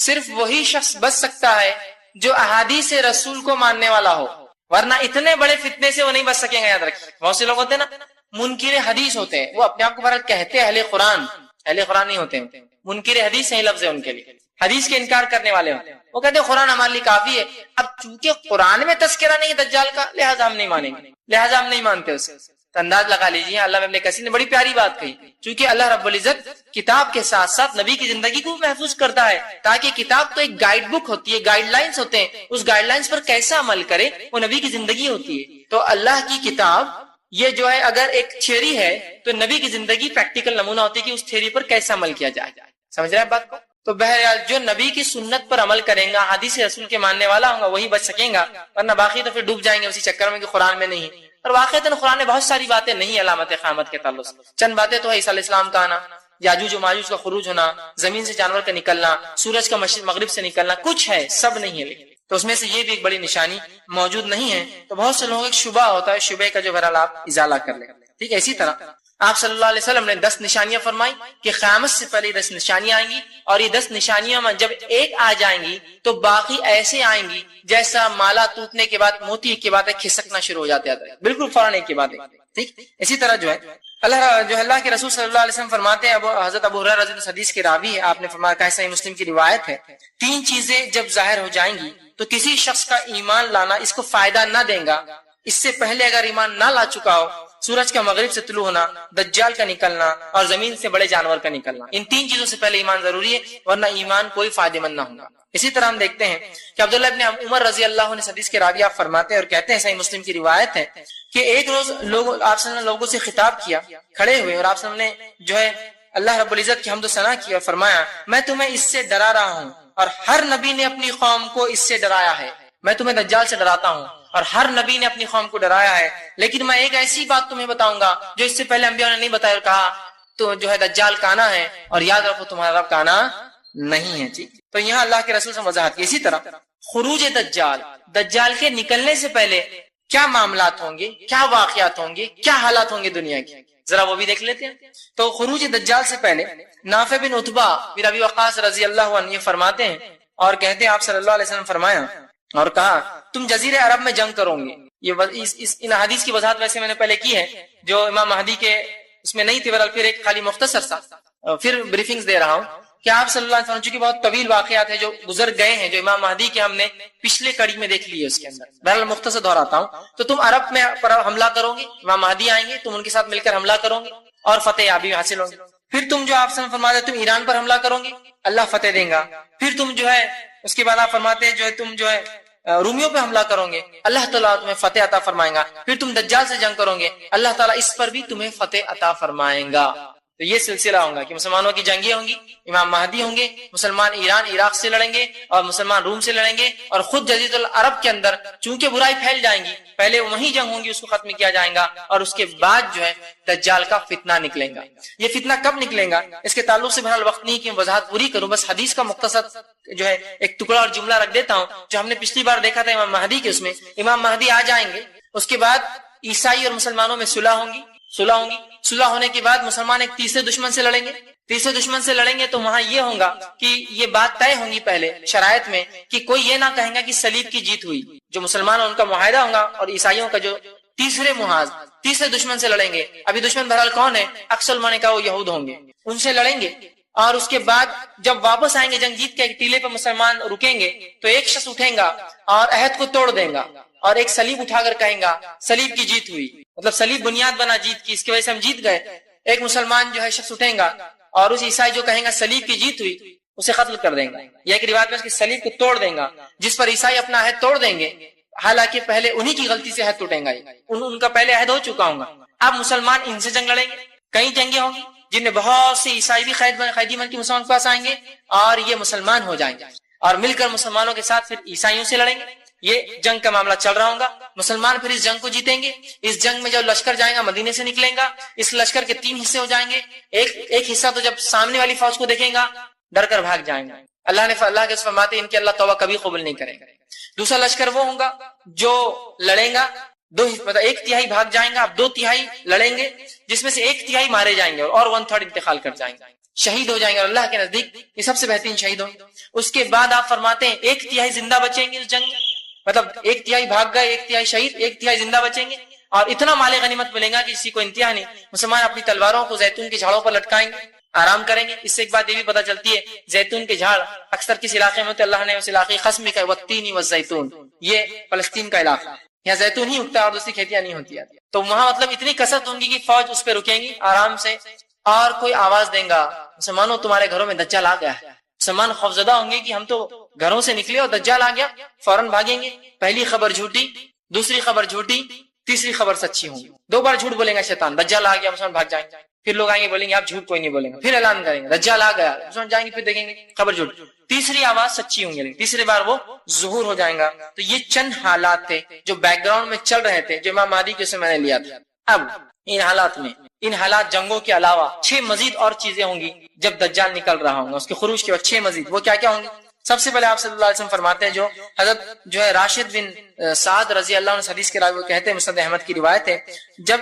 صرف وہی شخص بچ سکتا ہے جو احادیث رسول کو ماننے والا ہو, ورنہ اتنے بڑے فتنے سے وہ نہیں بچ سکیں گے. یاد رکھیں, بہت سے لوگ ہوتے ہیں نا منکر حدیث ہوتے ہیں, وہ اپنے آپ کو بہرحال کہتے ہیں اہل قرآن, اہل قرآن نہیں ہوتے, منکر حدیث صحیح لفظ ہے ان کے لیے, حدیث کے انکار کرنے والے ہوتے ہیں. وہ کہتے ہیں قرآن ہمارے لیے کافی ہے. اب چونکہ قرآن میں تذکرہ نہیں ہے دجال کا, لہٰذا ہم نہیں مانیں گے, لہٰذا ہم نہیں مانتے اسے. تو انداز لگا لیجیے, اللہ ابن کثیر نے بڑی پیاری بات کہی, چونکہ اللہ رب العزت کتاب کے ساتھ ساتھ نبی کی زندگی کو محفوظ کرتا ہے, تاکہ کتاب تو ایک گائیڈ بک ہوتی ہے, گائیڈ لائنز ہوتے ہیں, اس گائیڈ لائنز پر کیسا عمل کرے وہ نبی کی زندگی ہوتی ہے. تو اللہ کی کتاب یہ جو ہے اگر ایک تھیوری ہے تو نبی کی زندگی پریکٹیکل نمونہ ہوتی ہے کہ اس تھیوری پر کیسا عمل کیا جائے. سمجھ رہے ہیں بات کو؟ تو بہرحال جو نبی کی سنت پر عمل کریں گا, حدیث رسول کے ماننے والا ہوگا, وہی بچ سکیں گا, ورنہ باقی تو پھر ڈوب جائیں گے اسی چکر میں کہ قرآن میں نہیں. اور واقعتاً قرآن میں بہت ساری باتیں نہیں علامت قیامت کے تعلق سے, چند باتیں تو ہے, عیسیٰ علیہ السلام کا آنا, یاجوج و ماجوج کا خروج ہونا, زمین سے جانور کا نکلنا, سورج کا مشرق مغرب سے نکلنا, کچھ ہے, سب نہیں ہے. تو اس میں سے یہ بھی ایک بڑی نشانی موجود نہیں ہے. تو بہت سے لوگوں کو ایک شبہ ہوتا ہے, شبہ کا جو بہرحال آپ ازالہ کر لیں. ٹھیک ہے. اسی طرح آپ صلی اللہ علیہ وسلم نے 10 نشانیاں فرمائی کہ قیامت سے پہلے 10 نشانیاں آئیں گی, اور یہ 10 نشانیاں میں جب ایک آ جائیں گی تو باقی ایسے آئیں گی جیسا مالا ٹوٹنے کے بعد موتی کے بعد کھسکنا شروع ہو جاتا ہے, بالکل فوراً ایک کے بعد ایک. ٹھیک. اسی طرح جو ہے اللہ کے رسول صلی اللہ علیہ وسلم فرماتے ہیں, حضرت ابو ہریرہ رضی اللہ عنہ حدیث کے راوی ہے, آپ نے فرمایا کہ صحیح مسلم کی روایت ہے, 3 چیزیں جب ظاہر ہو جائیں گی تو کسی شخص کا ایمان لانا اس کو فائدہ نہ دے گا. اس سے پہلے اگر ایمان نہ لا چکا ہو, سورج کا مغرب سے طلوع ہونا, دجال کا نکلنا, اور زمین سے بڑے جانور کا نکلنا, ان 3 چیزوں سے پہلے ایمان ضروری ہے, ورنہ ایمان کوئی فائدہ مند نہ ہوگا. اسی طرح ہم دیکھتے ہیں کہ عبداللہ ابن عمر رضی اللہ عنہ حدیث کے راوی آپ فرماتے ہیں اور کہتے ہیں, صحیح مسلم کی روایت ہے کہ ایک روز آپ صلی اللہ علیہ وسلم لوگوں سے خطاب کیا, کھڑے ہوئے, اور آپ صلی اللہ علیہ وسلم نے جو ہے اللہ رب العزت کی حمد و ثنا کی اور فرمایا, میں تمہیں اس سے ڈرا رہا ہوں, اور ہر نبی نے اپنی قوم کو اس سے ڈرایا ہے. میں تمہیں دجال سے ڈراتا ہوں اور ہر نبی نے اپنی قوم کو ڈرایا ہے, لیکن میں ایک ایسی بات تمہیں بتاؤں گا جو اس سے پہلے انبیاء نے نہیں بتایا, اور کہا تو جو ہے دجال کانا ہے, اور یاد رکھو تمہارا رب کانا نہیں ہے. ٹھیک. تو یہاں اللہ کے رسول سے وضاحت کی. اسی طرح خروج دجال, دجال کے نکلنے سے پہلے کیا معاملات ہوں گے, کیا واقعات ہوں گے, کیا حالات ہوں گے دنیا کے, ذرا وہ بھی دیکھ لیتے ہیں. تو خروج دجال سے پہلے نافع بن عتبہ بن ابی وقاص رضی اللہ عنہ یہ فرماتے ہیں اور کہتے ہیں, آپ صلی اللہ علیہ وسلم فرمایا اور کہا, تم جزیرے عرب میں جنگ کرو گے. یہ ان حدیث کی وضاحت ویسے میں نے پہلے کی ہے, جو امام مہدی کے اس میں نہیں تھی, بہرحال پھر ایک خالی مختصر سا پھر بریفنگز دے رہا ہوں کہ آپ صلی اللہ علیہ وسلم چونکہ بہت طویل واقعات ہیں جو گزر گئے ہیں, جو امام مہدی کے ہم نے پچھلے کڑی میں دیکھ لیے, اس کے اندر بہرحال مختصر دہراتا ہوں. تو تم عرب میں حملہ کرو گے, امام مہدی آئیں گے, تم ان کے ساتھ مل کر حملہ کرو گے اور فتح یابی حاصل ہوگی. پھر تم جو آپ صلی اللہ علیہ وسلم فرماتے تم ایران پر حملہ کرو گے, اللہ فتح دیں گا. پھر تم جو ہے اس کے بعد آپ فرماتے ہیں جو ہے تم جو ہے رومیوں پہ حملہ کرو گے, اللہ تعالیٰ تمہیں فتح عطا فرمائیں گا. پھر تم دجال سے جنگ کرو گے, اللہ تعالیٰ اس پر بھی تمہیں فتح عطا فرمائیں گا. تو یہ سلسلہ ہوگا کہ مسلمانوں کی جنگیں ہوں گی, امام مہدی ہوں گے, مسلمان ایران عراق سے لڑیں گے اور مسلمان روم سے لڑیں گے, اور خود جزیرۃ العرب کے اندر چونکہ برائی پھیل جائیں گی, پہلے وہی جنگ ہوں گی, اس کو ختم کیا جائے گا, اور اس کے بعد جو ہے دجال کا فتنہ نکلے گا. یہ فتنہ کب نکلے گا اس کے تعلق سے بہرحال وقت نہیں کہ میں وضاحت پوری کروں, بس حدیث کا مختصر جو ہے ایک ٹکڑا اور جملہ رکھ دیتا ہوں جو ہم نے پچھلی بار دیکھا تھا امام مہدی کے. اس میں امام مہدی آ جائیں گے, اس کے بعد عیسائی اور مسلمانوں میں صلح ہوگی, صلح ہونے کے بعد مسلمان ایک تیسرے دشمن سے لڑیں گے, تو وہاں یہ ہوگا کہ یہ بات طے ہوں گی پہلے شرائط میں کہ کوئی یہ نہ کہیں گا کہ صلیب کی جیت ہوئی. جو مسلمان ان کا معاہدہ ہوگا, اور عیسائیوں کا جو تیسرے محاذ تیسرے دشمن سے لڑیں گے. ابھی دشمن بہرحال کون ہے, اکثر علماء نے کہا وہ یہود ہوں گے, ان سے لڑیں گے. اور اس کے بعد جب واپس آئیں گے جنگ جیت کے, ایک ٹیلے پہ مسلمان رکیں گے, تو ایک شخص اٹھیں گا اور عہد کو توڑ دیں گا, اور ایک صلیب اٹھا کر کہیں گا صلیب کی جیت ہوئی, مطلب صلیب بنیاد بنا جیت کی, اس کی وجہ سے ہم جیت گئے. ایک مسلمان جو ہے شخص اٹھیں گا اور اس عیسائی جو کہیں گا صلیب کی جیت ہوئی, اسے قتل کر دیں گا. یہ ایک روایت میں صلیب کو توڑ دیں گا, جس پر عیسائی اپنا عہد توڑ دیں گے, حالانکہ پہلے انہی کی غلطی سے عہد ٹوٹیں گا, ان کا پہلے عہد ہو چکا ہوگا. اب مسلمان ان سے جنگ لڑیں گے. کئی جنگیں ہوں گی جن میں بہت سے عیسائی بھی قیدی بن کے مسلمان کے پاس آئیں گے, اور یہ مسلمان ہو جائیں گے, اور مل کر مسلمانوں کے ساتھ پھر عیسائیوں سے لڑیں گے. یہ جنگ کا معاملہ چل رہا ہوگا. مسلمان پھر اس جنگ کو جیتیں گے. اس جنگ میں جب لشکر جائے گا مدینے سے نکلیں گا, اس لشکر کے 3 حصے ہو جائیں گے. ایک حصہ تو جب سامنے والی فوج کو دیکھیں گا ڈر کر بھاگ جائیں گا. اللہ کے فرماتے ہیں ان کی اللہ توبہ کبھی قبول نہیں کرے گا. دوسرا لشکر وہ ہوگا جو لڑیں گا, مطلب 1/3 بھاگ جائیں گا, اب 2/3 لڑیں گے, جس میں سے 1/3 مارے جائیں گے اور 1/3 انتقال کر جائیں گے, شہید ہو جائیں گے. اللہ کے نزدیک یہ سب سے بہترین شہید ہوں گے. اس کے بعد آپ فرماتے ہیں 1/3 زندہ بچیں گے اس جنگ میں, مطلب 1/3 بھاگ گئے, 1/3 شہید, 1/3 زندہ بچیں گے, اور اتنا مال غنیمت ملے گا کہ کسی کو انتہا نہیں. مسلمان اپنی تلواروں کو زیتون کے جھاڑوں پر لٹکائیں گے, آرام کریں گے. اس سے ایک بات یہ بھی پتہ چلتی ہے, زیتون کے جھاڑ اکثر کس علاقے میں ہوتے, اللہ نے اس علاقے قسم کا والتین والزیتون, یہ فلسطین کا علاقہ ہے, یہاں زیتون ہی اگتا ہے اور دوسری کھیتیاں نہیں ہوتی. تو وہاں مطلب اتنی کثرت ہوں گی کہ فوج اس پہ رکیں گی آرام سے, اور کوئی آواز دیں گا, مسلمانوں تمہارے گھروں میں دجال آ گیا ہے. مسلمان خوفزدہ ہوں گے کہ ہم تو گھروں سے نکلے اور دجال آ گیا, فوراً بھاگیں گے. پہلی خبر جھوٹی, دوسری خبر جھوٹی, تیسری خبر سچی ہوں گی. 2 بار جھوٹ بولیں گا شیطان, دجال آ گیا, مسلمان بھاگ جائیں گے. پھر لوگ آئیں گے بولیں گے آپ جھوٹ کوئی نہیں بولیں گے, پھر اعلان کریں گے دجال آ گیا, مسلمان جائیں گے, پھر دیکھیں گے خبر جھوٹ, تیسری آواز سچی ہوں گی, تیسری بار وہ ظہور ہو جائیں گا. تو یہ چند حالات تھے جو بیک گراؤنڈ میں چل رہے تھے, جو امام مہدی کے سے میں نے لیا تھا. اب ان حالات جنگوں کے علاوہ 6 مزید اور چیزیں ہوں گی جب دجال نکل رہا ہوگا, اس کے خروج کے بعد 6 مزید, وہ کیا کیا ہوں گی؟ سب سے پہلے آپ صلی اللہ علیہ وسلم فرماتے ہیں، جو حضرت جو ہے راشد بن سعد رضی اللہ عنہ حدیث کے راوی وہ کہتے ہیں، مسند احمد کی روایت ہے، جب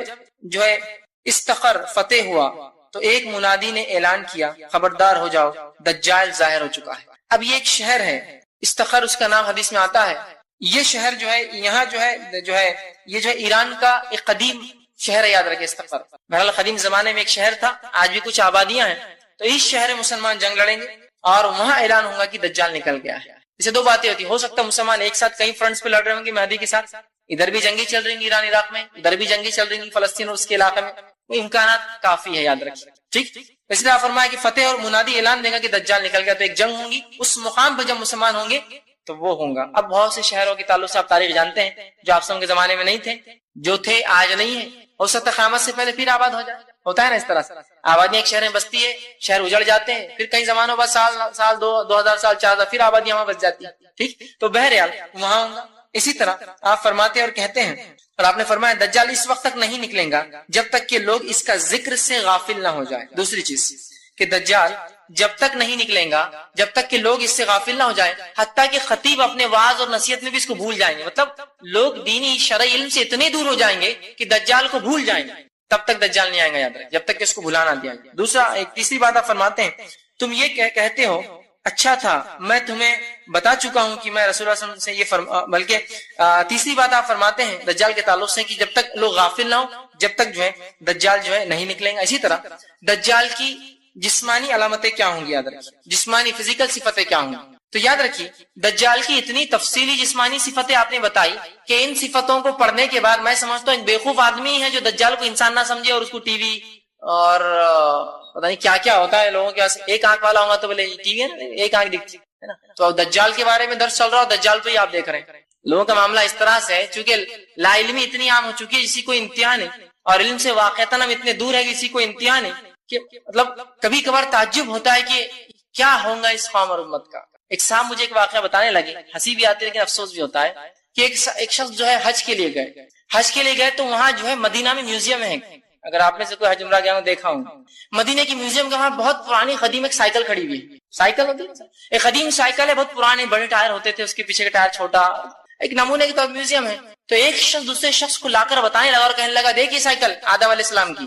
جو ہے استخر فتح ہوا تو ایک منادی نے اعلان کیا، خبردار ہو جاؤ، دجال ظاہر ہو چکا ہے۔ اب یہ ایک شہر ہے استخر، اس کا نام حدیث میں آتا ہے۔ یہ شہر جو ہے یہاں جو ہے یہ جو ہے ایران کا ایک قدیم شہر ہے، یاد رکھیں استخر۔ بہرحال قدیم زمانے میں ایک شہر تھا، آج بھی کچھ آبادیاں ہیں۔ تو اس شہر میں مسلمان جنگ لڑیں گے اور وہاں اعلان ہوگا کہ دجال نکل گیا ہے۔ اسے دو باتیں ہوتی ہیں، ہو سکتا ہے مسلمان ایک ساتھ کئی فرنٹس پہ لڑ رہے ہوں گے مہدی کے ساتھ، ادھر بھی جنگی چل رہی ہیں ایران عراق میں، ادھر بھی جنگی چل رہی ہیں فلسطین اور اس کے علاقے میں، وہ امکانات کافی ہے، یاد رکھیں، ٹھیک۔ اس لیے فرمایا کہ فتح اور منادی اعلان دے گا کہ دجال نکل گیا، تو ایک جنگ ہوگی، اس مقام پہ جب مسلمان ہوں گے تو وہ ہوگا۔ اب بہت سے شہروں کے تعلق سے آپ تاریخ جانتے ہیں جو آپ سب کے زمانے میں نہیں تھے، جو تھے آج نہیں ہے، ہو سکتا ہے قیامت سے پہلے پھر آباد ہو جائے، ہوتا ہے نا اس طرح سے، آبادیاں ایک شہر میں بستی ہے، شہر اجڑ جاتے ہیں، پھر کئی زمانوں بعد سال 2000 سال 4000 پھر آبادیاں وہاں بس جاتی ہیں، ٹھیک۔ تو بہرحال وہاں ہوگا۔ اسی طرح آپ فرماتے اور کہتے ہیں، اور آپ نے فرمایا دجال اس وقت تک نہیں نکلے گا جب تک کہ لوگ اس کا ذکر سے غافل نہ ہو جائے۔ دوسری چیز کہ دجال جب تک نہیں نکلے گا جب تک کہ لوگ اس سے غافل نہ ہو جائیں، حتیٰ کہ خطیب اپنے وعظ اور نصیحت میں بھی اس کو بھول جائیں گے، مطلب لوگ دینی شرعی علم سے اتنے دور ہو جائیں گے کہ دجال کو بھول جائیں گے، تب تک دجال نہیں آئے گا، یاد رکھیں، جب تک کہ اس کو بھلانا دیا جائے۔ دوسرا ایک تیسری بات آپ فرماتے ہیں، تم یہ کہتے ہو اچھا تھا میں تمہیں بتا چکا ہوں کہ میں رسول اللہ صلی اللہ علیہ وسلم سے یہ بلکہ تیسری بات آپ فرماتے ہیں دجال کے تعلق سے کہ جب تک لوگ غافل نہ ہو جب تک جو ہے دجال جو ہے نہیں نکلیں گا۔ اسی طرح دجال کی جسمانی علامتیں کیا ہوں گی، یاد رکھیے، جسمانی فزیکل صفتیں کیا ہوں گی۔ تو یاد رکھیے دجال کی اتنی تفصیلی جسمانی صفتیں آپ نے بتائی کہ ان صفتوں کو پڑھنے کے بعد میں سمجھتا ہوں ایک بیوقوف آدمی ہے جو دجال کو انسان نہ سمجھے اور اس کو ٹی وی اور پتہ نہیں کیا کیا ہوتا ہے لوگوں کے پاس، ایک آنکھ والا ہوگا تو بولے ٹی وی ہے نا، ایک آنکھ دکھتی ہے نا، تو دجال کے بارے میں درس چل رہا ہو، دجال تو ہی آپ دیکھ رہے ہیں۔ لوگوں کا معاملہ اس طرح سے ہے، چونکہ لا علمی اتنی عام ہو چکی ہے جسی کو انتہا نہیں، اور علم سے واقعتاً ہم اتنے دور ہے کسی کو انتہا نہیں، کہ مطلب کبھی کبھار تعجب ہوتا ہے کہ کیا ہوگا اس قوم اور امت کا۔ ایک صاحب مجھے ایک واقعہ بتانے لگے، ہنسی بھی آتی ہے لیکن افسوس بھی ہوتا ہے کہ ایک شخص جو ہے حج کے لیے گئے تو وہاں جو ہے مدینہ میں میوزیم ہے، اگر آپ میں سے کوئی حج عمرہ گیا ہو دیکھا ہوں، مدینہ کی میوزیم کے وہاں بہت پرانی قدیم ایک سائیکل کھڑی ہوئی ہے، سائیکل ہوتی ہے ایک قدیم سائیکل ہے، بہت پرانے بڑے ٹائر ہوتے تھے، اس کے پیچھے کا ٹائر چھوٹا، ایک نمونے کی طرف میوزیم ہے۔ تو ایک شخص دوسرے شخص کو لا کر بتانے لگا اور کہنے لگا دیکھیے سائیکل آدم علیہ السلام کی۔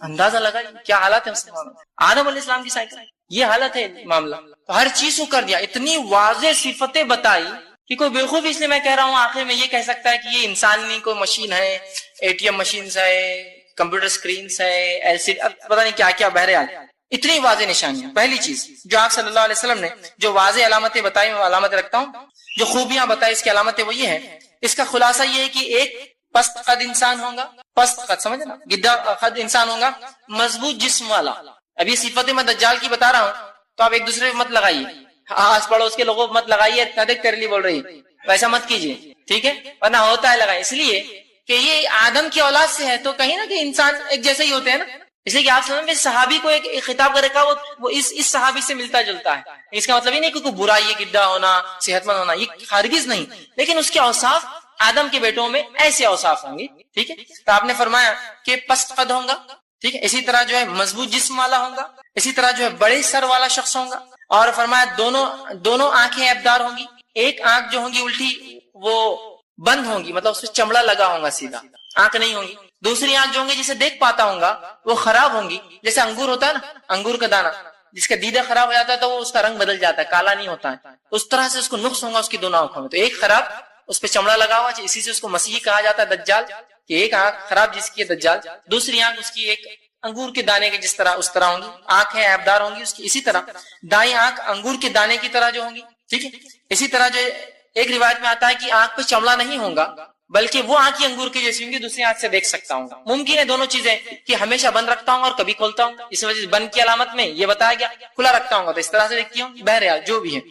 اندازہ لگا کیا حالت ہے مسلمانوں، آدم علیہ السلام کی سائیکل، یہ حالت ہے معاملہ۔ تو ہر چیز کو کر دیا، اتنی واضح صفتیں بتائی کہ کوئی بیوقوف، اس لیے میں کہہ رہا ہوں آخر میں یہ کہہ سکتا ہے کہ یہ انسان نہیں، کوئی مشین ہے، اے ٹی ایم مشینز ہے، کمپیوٹر سکرینز ہے، ایل سی ڈی، پتہ نہیں کیا کیا، بہرحال اتنی واضح نشانیاں۔ پہلی چیز جو آپ صلی اللہ علیہ وسلم نے جو واضح علامتیں بتائی، میں علامت رکھتا ہوں، جو خوبیاں بتائی اس کی علامتیں وہ یہ ہے، اس کا خلاصہ یہ ہے کہ ایک پست قد انسان ہوگا، پست قد سمجھے نا، گدھا قد انسان ہوگا، مضبوط جسم والا۔ ابھی صفتیں میں دجال کی بتا رہا ہوں تو آپ ایک دوسرے کو مت لگائیے، آس پڑوس کے لوگوں کو مت لگائیے، اتنا دیکھ تیرے لیے بول رہی ویسا مت کیجیے، ٹھیک ہے، ورنہ ہوتا ہے لگائیں، اس لیے کہ یہ آدم کی اولاد سے ہے تو کہیں نہ کہ انسان ایک جیسے ہی ہوتے ہیں نا، اس لیے کہ آپ سمجھ میں صحابی کو ایک خطاب کر رکھا وہ اس صحابی سے ملتا جلتا ہے، اس کا مطلب یہ نہیں کہ کوئی برائی ہے، گڈھا ہونا، صحت مند ہونا، یہ ہرگز نہیں، لیکن اس کے اوصاف آدم کے بیٹوں میں ایسے اوصاف ہوں گے، ٹھیک ہے۔ تو آپ نے فرمایا کہ پست قد ہوگا، ٹھیک ہے، اسی طرح جو ہے مضبوط جسم والا ہوگا، اسی طرح جو ہے بڑے سر والا شخص ہوگا، اور فرمایا دونوں آنکھیں عیبدار ہوں گی، ایک آنکھ جو ہوگی الٹی وہ بند ہوں گی، مطلب اس پہ چمڑا لگا ہوگا، سیدھا آنکھ نہیں ہوگی، دوسری آنکھ جو ہوں گی جسے دیکھ پاتا ہوں گا وہ خراب ہوں گی، جیسے انگور ہوتا ہے نا، انگور کا دانا جس کا دیدہ خراب ہو جاتا ہے تو وہ اس کا رنگ بدل جاتا ہے، کالا نہیں ہوتا ہے، اس طرح سے اس کو نقص ہوگا اس کی دونوں آنکھوں میں، تو ایک خراب اس پہ چمڑا لگا ہوا، اسی سے اس کو مسیح کہا جاتا ہے دجال، کہ ایک آنکھ خراب جس کی ہے دجال، دوسری آنکھ اس کی ایک انگور کے دانے کے جس طرح اس طرح ہوں گی، آنکھیں عیبدار ہوں گی اس کی، اسی طرح دائیں آنکھ انگور کے دانے کی طرح جو ہوں گی، ٹھیک ہے۔ اسی طرح جو ایک روایت میں آتا ہے کہ آنکھ پہ چمڑا نہیں ہوگا بلکہ وہ آنکھ انگور کی جیسی ہوں گی، دوسری آنکھ سے دیکھ سکتا ہوں گا، ممکن ہے دونوں چیزیں کہ ہمیشہ بند رکھتا ہوں اور کبھی کھولتا ہوں، اس وجہ سے بند کی علامت میں یہ بتایا گیا، کھلا رکھتا ہوں گا تو اس طرح سے دیکھتی ہوں، بہرحال جو بھی ہے۔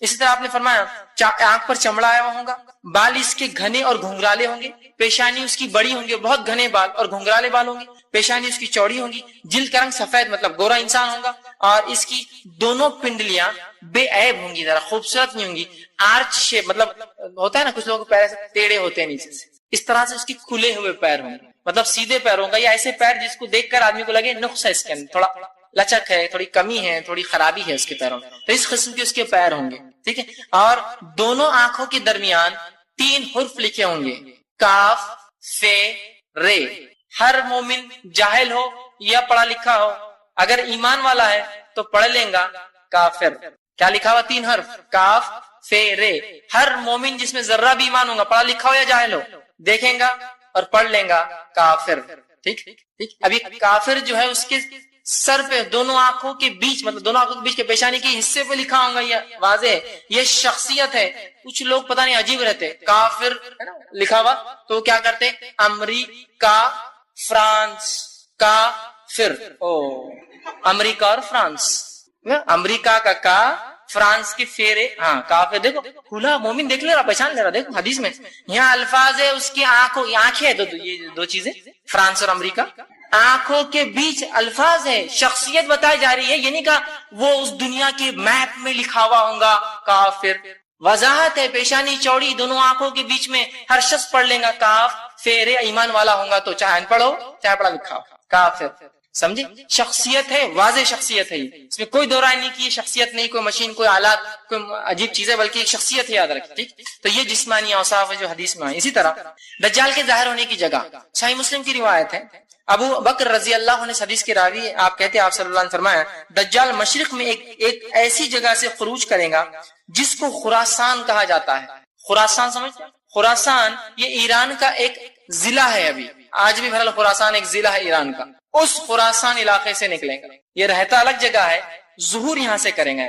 اسی طرح آپ نے فرمایا آنکھ پر چمڑا آیا ہوا ہوگا، بال اس کے گھنے اور گھنگرالے ہوں گے، پیشانی اس کی بڑی ہوں گے، بہت گھنے بال اور گھنگرالے بال ہوں گے، پیشانی اس کی چوڑی ہوں گی، جلد کا رنگ سفید مطلب گورا انسان ہوگا، اور اس کی دونوں پنڈلیاں بے عیب ہوں گی، ذرا خوبصورت نہیں ہوں گی، آرچ شیپ مطلب ہوتا ہے نا کچھ لوگوں کے پیر سے ٹیڑھے ہوتے ہیں نیچے سے، اس طرح سے اس کی کھلے ہوئے پیر ہوں گے، مطلب سیدھے پیر ہوں گا، یا ایسے پیر جس کو دیکھ کر آدمی کو لگے نقص ہے اس کے اندر، تھوڑا لچک ہے، تھوڑی کمی ہے، تھوڑی خرابی ہے اس کے پیروں میں، تو اس قسم کے اس کے پیر ہوں گے، ٹھیک ہے. اور دونوں آنکھوں کے درمیان 3 حرف لکھے ہوں گے، کاف فے رے. ہر مومن جاہل ہو یا پڑھا لکھا ہو، اگر ایمان والا ہے تو پڑھ لیں گا کافر. کیا لکھا ہوا؟ 3 حرف، کاف فے رے. ہر مومن جس میں ذرہ بھی ایمان ہوگا، پڑھا لکھا ہو یا جاہل ہو، دیکھیں گا اور پڑھ لیں گا کافر. ٹھیک ٹھیک. ابھی کافر جو ہے اس کے سر پہ دونوں آنکھوں کے بیچ، مطلب دونوں آنکھوں کے بیچ کے پیشانی کے حصے پہ لکھا ہوگا، یہ واضح ہے، یہ شخصیت ہے. کچھ لوگ پتہ نہیں عجیب رہتے، کافر لکھا ہوا تو کیا کرتے؟ امریکہ فرانس کافر. امریکہ اور فرانس، امریکہ کا فرانس کی فیرے، ہاں کافر. دیکھو کھلا مومن دیکھ لے رہا، پہچان لے رہا. دیکھو حدیث میں یہاں الفاظ ہے، اس کی آنکھیں ہیں، یہ 2 چیزیں، فرانس اور امریکہ، آنکھوں کے بیچ الفاظ ہے، شخصیت بتائی جا رہی ہے. یہ نہیں کہا وہ اس دنیا کے میپ میں لکھا ہوا ہوگا کافر. وضاحت ہے، پیشانی چوڑی، دونوں آنکھوں کے بیچ میں، ہر شخص پڑھ لیں گا کاف فیرے. ایمان والا ہوگا تو چاہے ان پڑھو چاہے پڑھا لکھا ہو، کافر. سمجھے؟ شخصیت ہے، واضح شخصیت ہے، اس میں کوئی دو رائے نہیں کی شخصیت نہیں، کوئی مشین، کوئی آلات، کوئی عجیب چیز ہے، بلکہ ایک شخصیت ہے، یاد رکھیں. ٹھیک. تو یہ جسمانی اوصاف ہے جو حدیث میں آئی. اسی طرح دجال کے ظاہر ہونے کی جگہ، صحیح مسلم کی روایت ہے، ابو بکر رضی اللہ عنہ حدیث کے راوی، آپ کہتے ہیں آپ صلی اللہ علیہ وسلم نے فرمایا دجال مشرق میں ایک ایسی جگہ سے خروج کرے گا جس کو خراسان کہا جاتا ہے. خراسان سمجھتے ہیں؟ خراسان یہ ایران کا ایک ضلع ہے، ابھی آج بھی بہرحال خراسان ایک ضلع ہے ایران کا. اس خراسان علاقے سے نکلیں گا. یہ رہتا الگ جگہ ہے، ظہور یہاں سے کریں گے.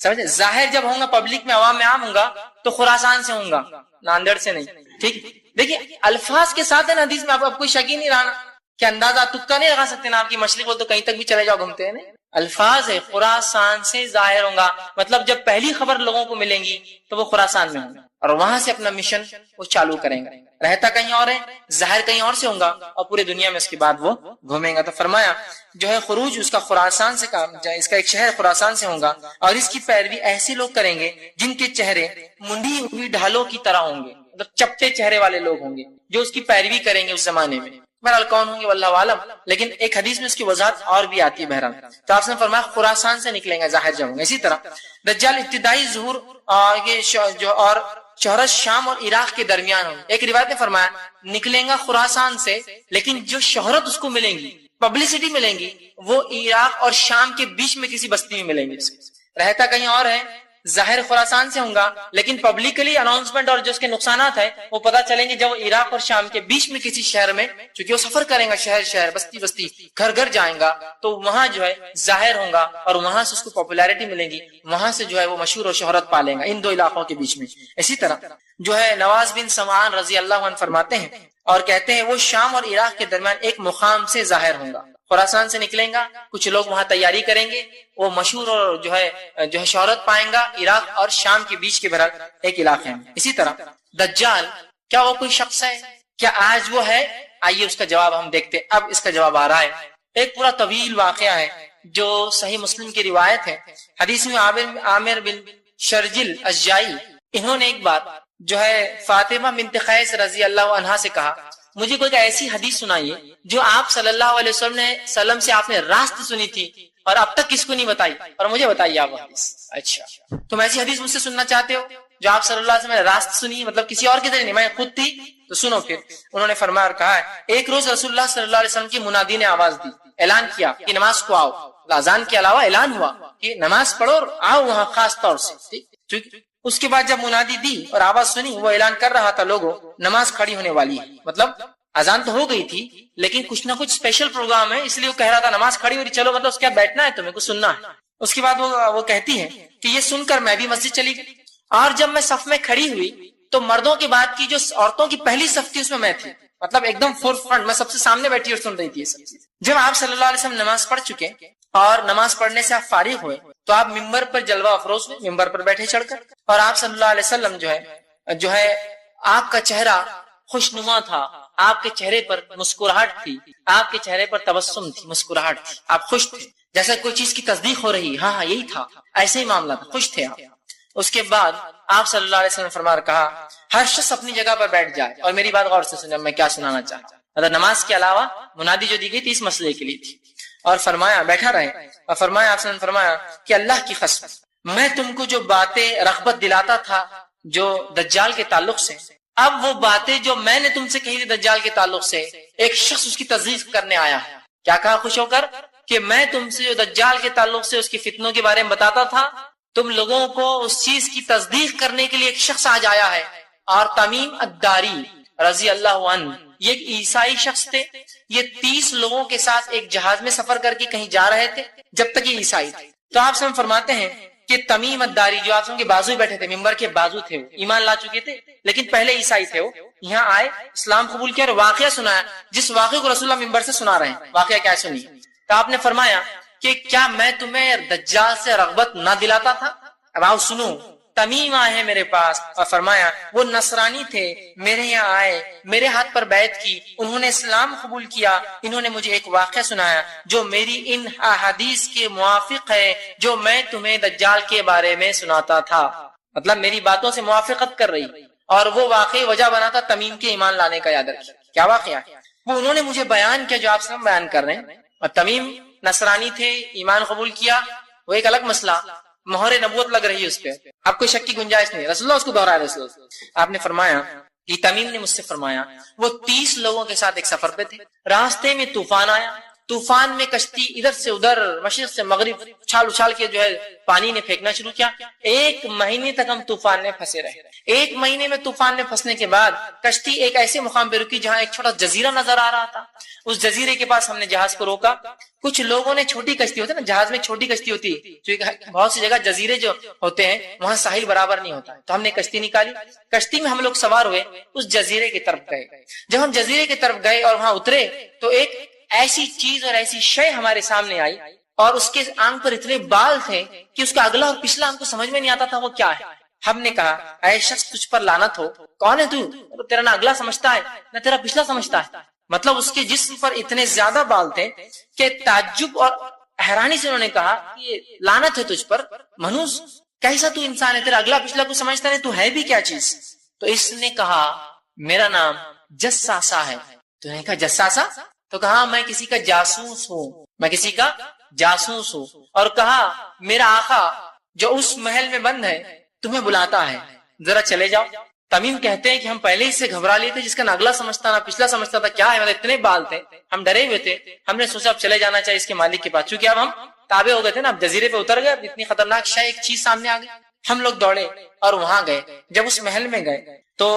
سمجھے؟ ظاہر جب ہوں گا پبلک میں، عوام میں عام ہوں گا تو خراسان سے ہوں گا، ناندیڑ سے نہیں. ٹھیک. دیکھیے الفاظ کے ساتھ ہے نا حدیث میں، آپ کوئی شک ہی نہیں رہا کہ اندازہ تکا نہیں لگا سکتے نا، آپ کی مشرق بول تو کہیں تک بھی چلے جاؤ گھومتے ہیں نا. الفاظ ہے خراسان سے ظاہر ہوں گا، مطلب جب پہلی خبر لوگوں کو ملیں گی تو وہ خراسان میں ہوں گے اور وہاں سے اپنا مشن وہ چالو کریں گے. رہتا کہیں اور ہے، ظاہر کہیں اور سے ہوں گا اور پورے دنیا میں اس کے بعد وہ گھومیں گا. تو فرمایا جو ہے خروج اس کا خراسان سے، اس کا ایک شہر خراسان سے ہوگا اور اس کی پیروی ایسے لوگ کریں گے جن کے چہرے منڈی ہوئی ڈھالوں کی طرح ہوں گے، مطلب چپٹے چہرے والے لوگ ہوں گے جو اس کی پیروی کریں گے اس زمانے میں. بہرحال کون ہوں گے واللہ عالم، لیکن ایک حدیث میں اس کی وضاحت اور بھی آتی ہے. بہرحال تو آپ نے فرمایا خراسان سے نکلیں گے، ظاہر جب ہوں گے. اسی طرح دجال ابتدائی ظہور اور شہرت شام اور عراق کے درمیان ہوں. ایک روایت نے فرمایا نکلیں گا خراسان سے، لیکن جو شہرت اس کو ملیں گی، پبلسٹی ملیں گی، وہ عراق اور شام کے بیچ میں کسی بستی میں ملیں گی. رہتا کہیں اور ہے، ظاہر خراسان سے ہوں گا، لیکن پبلکلی اناؤنسمنٹ اور جو اس کے نقصانات ہیں وہ پتہ چلیں گے جب وہ عراق اور شام کے بیچ میں کسی شہر میں، چونکہ وہ سفر کریں گا، شہر شہر، بستی بستی، گھر گھر جائیں گا، تو وہاں جو ہے ظاہر ہوں گا اور وہاں سے اس کو پاپولیرٹی ملے گی، وہاں سے جو ہے وہ مشہور اور شہرت پالیں گا ان 2 علاقوں کے بیچ میں. اسی طرح جو ہے نواز بن سمعان رضی اللہ عنہ فرماتے ہیں اور کہتے ہیں وہ شام اور عراق کے درمیان ایک مقام سے ظاہر ہوں گا. خراسان سے نکلیں گا، کچھ لوگ وہاں تیاری کریں گے، وہ مشہور اور جو ہے شہرت پائیں گا عراق اور شام کے بیچ کے برابر ایک علاقے میں. اسی طرح دجال کیا وہ کوئی شخص ہے؟ کیا آج وہ ہے؟ آئیے اس کا جواب ہم دیکھتے. اب اس کا جواب آ رہا ہے. ایک پورا طویل واقعہ ہے جو صحیح مسلم کی روایت ہے. حدیث میں عامر بن شرجل اشجعی، انہوں نے ایک بات جو ہے فاطمہ بنت قیس رضی اللہ عنہا سے کہا مجھے کوئی ایسی حدیث سنائیے جو آپ صلی اللہ علیہ وسلم سے آپ نے راست سنی تھی اور اب تک کس کو نہیں بتائی، اور مجھے بتائیے آپ حدیث. اچھا تم ایسی حدیث مجھ سے سننا چاہتے ہو جو آپ صلی اللہ علیہ وسلم نے راست سنی، مطلب کسی اور کے ذریعے نہیں، میں خود تھی، تو سنو. پھر انہوں نے فرمایا اور کہا ہے ایک روز رسول اللہ صلی اللہ علیہ وسلم کی منادی نے آواز دی، اعلان کیا کہ نماز کو آؤ. اذان کے علاوہ اعلان ہوا کہ نماز پڑھو اور آؤ وہاں خاص طور سے. اس کے بعد جب منادی دی اور آواز سنی، وہ اعلان کر رہا تھا لوگوں نماز کھڑی ہونے والی ہے. مطلب اذان تو ہو گئی تھی لیکن کچھ نہ کچھ اسپیشل پروگرام ہے، اس لیے وہ کہہ رہا تھا نماز کھڑی ہو رہی، چلو مطلب اس کے بیٹھنا ہے، تمہیں کچھ سننا ہے. اس کے بعد وہ کہتی ہے کہ یہ سن کر میں بھی مسجد چلی گئی اور جب میں صف میں کھڑی ہوئی تو مردوں کے بعد کی جو عورتوں کی پہلی صف تھی اس میں تھی، مطلب ایک دم فور فرنٹ، میں سب سے سامنے بیٹھی اور سن رہی تھی یہ سب چیز. جب آپ صلی اللہ علیہ وسلم نماز پڑھ چکے اور نماز پڑھنے سے آپ فارغ ہوئے تو آپ ممبر پر جلوہ افروز ہوئے، ممبر پر بیٹھے چڑھ کر، اور آپ صلی اللہ علیہ وسلم جو ہے آپ کا چہرہ خوشنما تھا، آپ کے چہرے پر مسکراہٹ تھی، آپ کے چہرے پر تبسم تھی، مسکراہٹ تھی، آپ خوش تھے جیسے کوئی چیز کی تصدیق ہو رہی. ہاں یہی تھا، ایسے ہی معاملہ تھا، خوش تھے آپ. اس کے بعد آپ صلی اللہ علیہ وسلم نے فرمایا کہا ہر شخص اپنی جگہ پر بیٹھ جائے اور میری بات غور سے سنیں، میں کیا سنانا چاہتا ہوں. نماز کے علاوہ منادی جو دی گئی تھی اس مسئلے کے لیے تھی. اور فرمایا بیٹھا رہے اور فرمایا آپ نے فرمایا کہ اللہ کی قسم میں تم کو جو باتیں رغبت دلاتا تھا جو دجال کے تعلق سے، اب وہ باتیں جو میں نے تم سے کہی تھی دجال کے تعلق سے، ایک شخص اس کی تصدیق کرنے آیا ہے۔ کیا کہا خوش ہو کر کہ میں تم سے جو دجال کے تعلق سے اس کی فتنوں کے بارے میں بتاتا تھا، تم لوگوں کو اس چیز کی تصدیق کرنے کے لیے ایک شخص آج آیا ہے۔ اور تمیم الداری رضی اللہ عنہ یہ ایک عیسائی شخص تھے، یہ 30 لوگوں کے ساتھ ایک جہاز میں سفر کر کے کہیں جا رہے تھے جب تک یہ عیسائی تھے۔ تو آپ سے فرماتے ہیں کہ تمیم الداری جو آپ کے بازو ہی بیٹھے تھے، ممبر کے بازو تھے، وہ ایمان لا چکے تھے لیکن پہلے عیسائی تھے، وہ یہاں آئے اسلام قبول کیا اور واقعہ سنایا، جس واقعے کو رسول اللہ ممبر سے سنا رہے ہیں۔ واقعہ کیا سنیے۔ تو آپ نے فرمایا کہ کیا میں تمہیں دجال سے رغبت نہ دلاتا تھا؟ اب آؤ سنو۔ تمیم آئے میرے پاس اور فرمایا وہ نصرانی تھے، میرے یہاں آئے، میرے ہاتھ پر بیعت کی، انہوں نے اسلام قبول کیا، انہوں نے مجھے ایک واقعہ سنایا جو میری ان احادیث کے موافق ہے جو میں تمہیں دجال کے بارے میں سناتا تھا، مطلب میری باتوں سے موافقت کر رہی، اور وہ واقعی وجہ بنا تھا تمیم کے ایمان لانے کا۔ یاد رکھیں کیا واقعہ وہ انہوں نے مجھے بیان کیا جو آپ سے بیان کر رہے ہیں۔ اور تمیم نصرانی تھے، ایمان قبول کیا، وہ ایک الگ مسئلہ، مہر نبوت لگ رہی ہے اس پہ، آپ کو شک کی گنجائش نہیں، رسول اللہ اس کو دوہرا رسول اللہ۔ آپ نے فرمایا کہ تمیم نے مجھ سے فرمایا وہ 30 لوگوں کے ساتھ ایک سفر پہ تھے، راستے میں طوفان آیا، طوفان میں کشتی ادھر سے ادھر مشرق سے مغرب اچھال اچھال کے جو ہے پانی نے پھینکنا شروع کیا۔ 1 مہینے تک ہم طوفان میں پھنسے رہے۔ 1 مہینے میں طوفان میں پھنسنے کے بعد کشتی ایک ایسے مقام پہ رکی جہاں ایک چھوٹا جزیرہ نظر آ رہا تھا۔ اس جزیرے کے پاس ہم نے جہاز کو روکا۔ کچھ لوگوں نے چھوٹی کشتی ہوتی ہے نا، جہاز میں چھوٹی کشتی ہوتی ہے، بہت سی جگہ جزیرے جو ہوتے ہیں وہاں ساحل برابر نہیں ہوتا ہے، تو ہم نے کشتی نکالی، کشتی میں ہم لوگ سوار ہوئے، اس جزیرے کی طرف گئے۔ جب ہم جزیرے کی طرف گئے اور وہاں اترے تو ایک ایسی چیز اور ایسی شے ہمارے سامنے آئی، اور اس کے آنکھ پر اتنے بال تھے کہ اس کا اگلا اور پچھلا ہم کو سمجھ میں نہیں آتا تھا وہ کیا ہے۔ ہم نے کہا اے شخص تجھ پر لعنت ہو، کون ہے تو؟ تیرا نہ اگلا سمجھتا ہے نہ تیرا پچھلا سمجھتا ہے۔ مطلب اس کے جسم پر اتنے زیادہ بال تھے کہ تعجب اور حیرانی سے انہوں نے کہا یہ لعنت ہے تجھ پر، منوس کیسا تو انسان ہے، تیرا اگلا پچھلا کو سمجھتا نہیں، تو ہے بھی کیا چیز؟ تو اس نے کہا میرا نام جساسا ہے۔ تو نے کہا جساسا؟ تو کہا میں کسی کا جاسوس ہوں، میں کسی کا جاسوس ہوں۔ اور کہا میرا آقا جو اس محل میں بند ہے تمہیں بلاتا ہے، ذرا چلے جاؤ۔ تمیم کہتے ہیں کہ ہم پہلے ہی سے گھبرا لیے تھے، جس کا نہ اگلا سمجھتا نہ پچھلا سمجھتا تھا کیا ہے، مطلب اتنے بال تھے، ہم ڈرے ہوئے تھے۔ ہم نے سوچا اب چلے جانا چاہیے اس کے مالک کے پاس، چونکہ اب ہم تابع ہو گئے تھے نا، اب جزیرے پہ اتر گئے، اب اتنی خطرناک شے ایک چیز سامنے آ گئی۔ ہم لوگ دوڑے اور وہاں گئے۔ جب اس محل میں گئے تو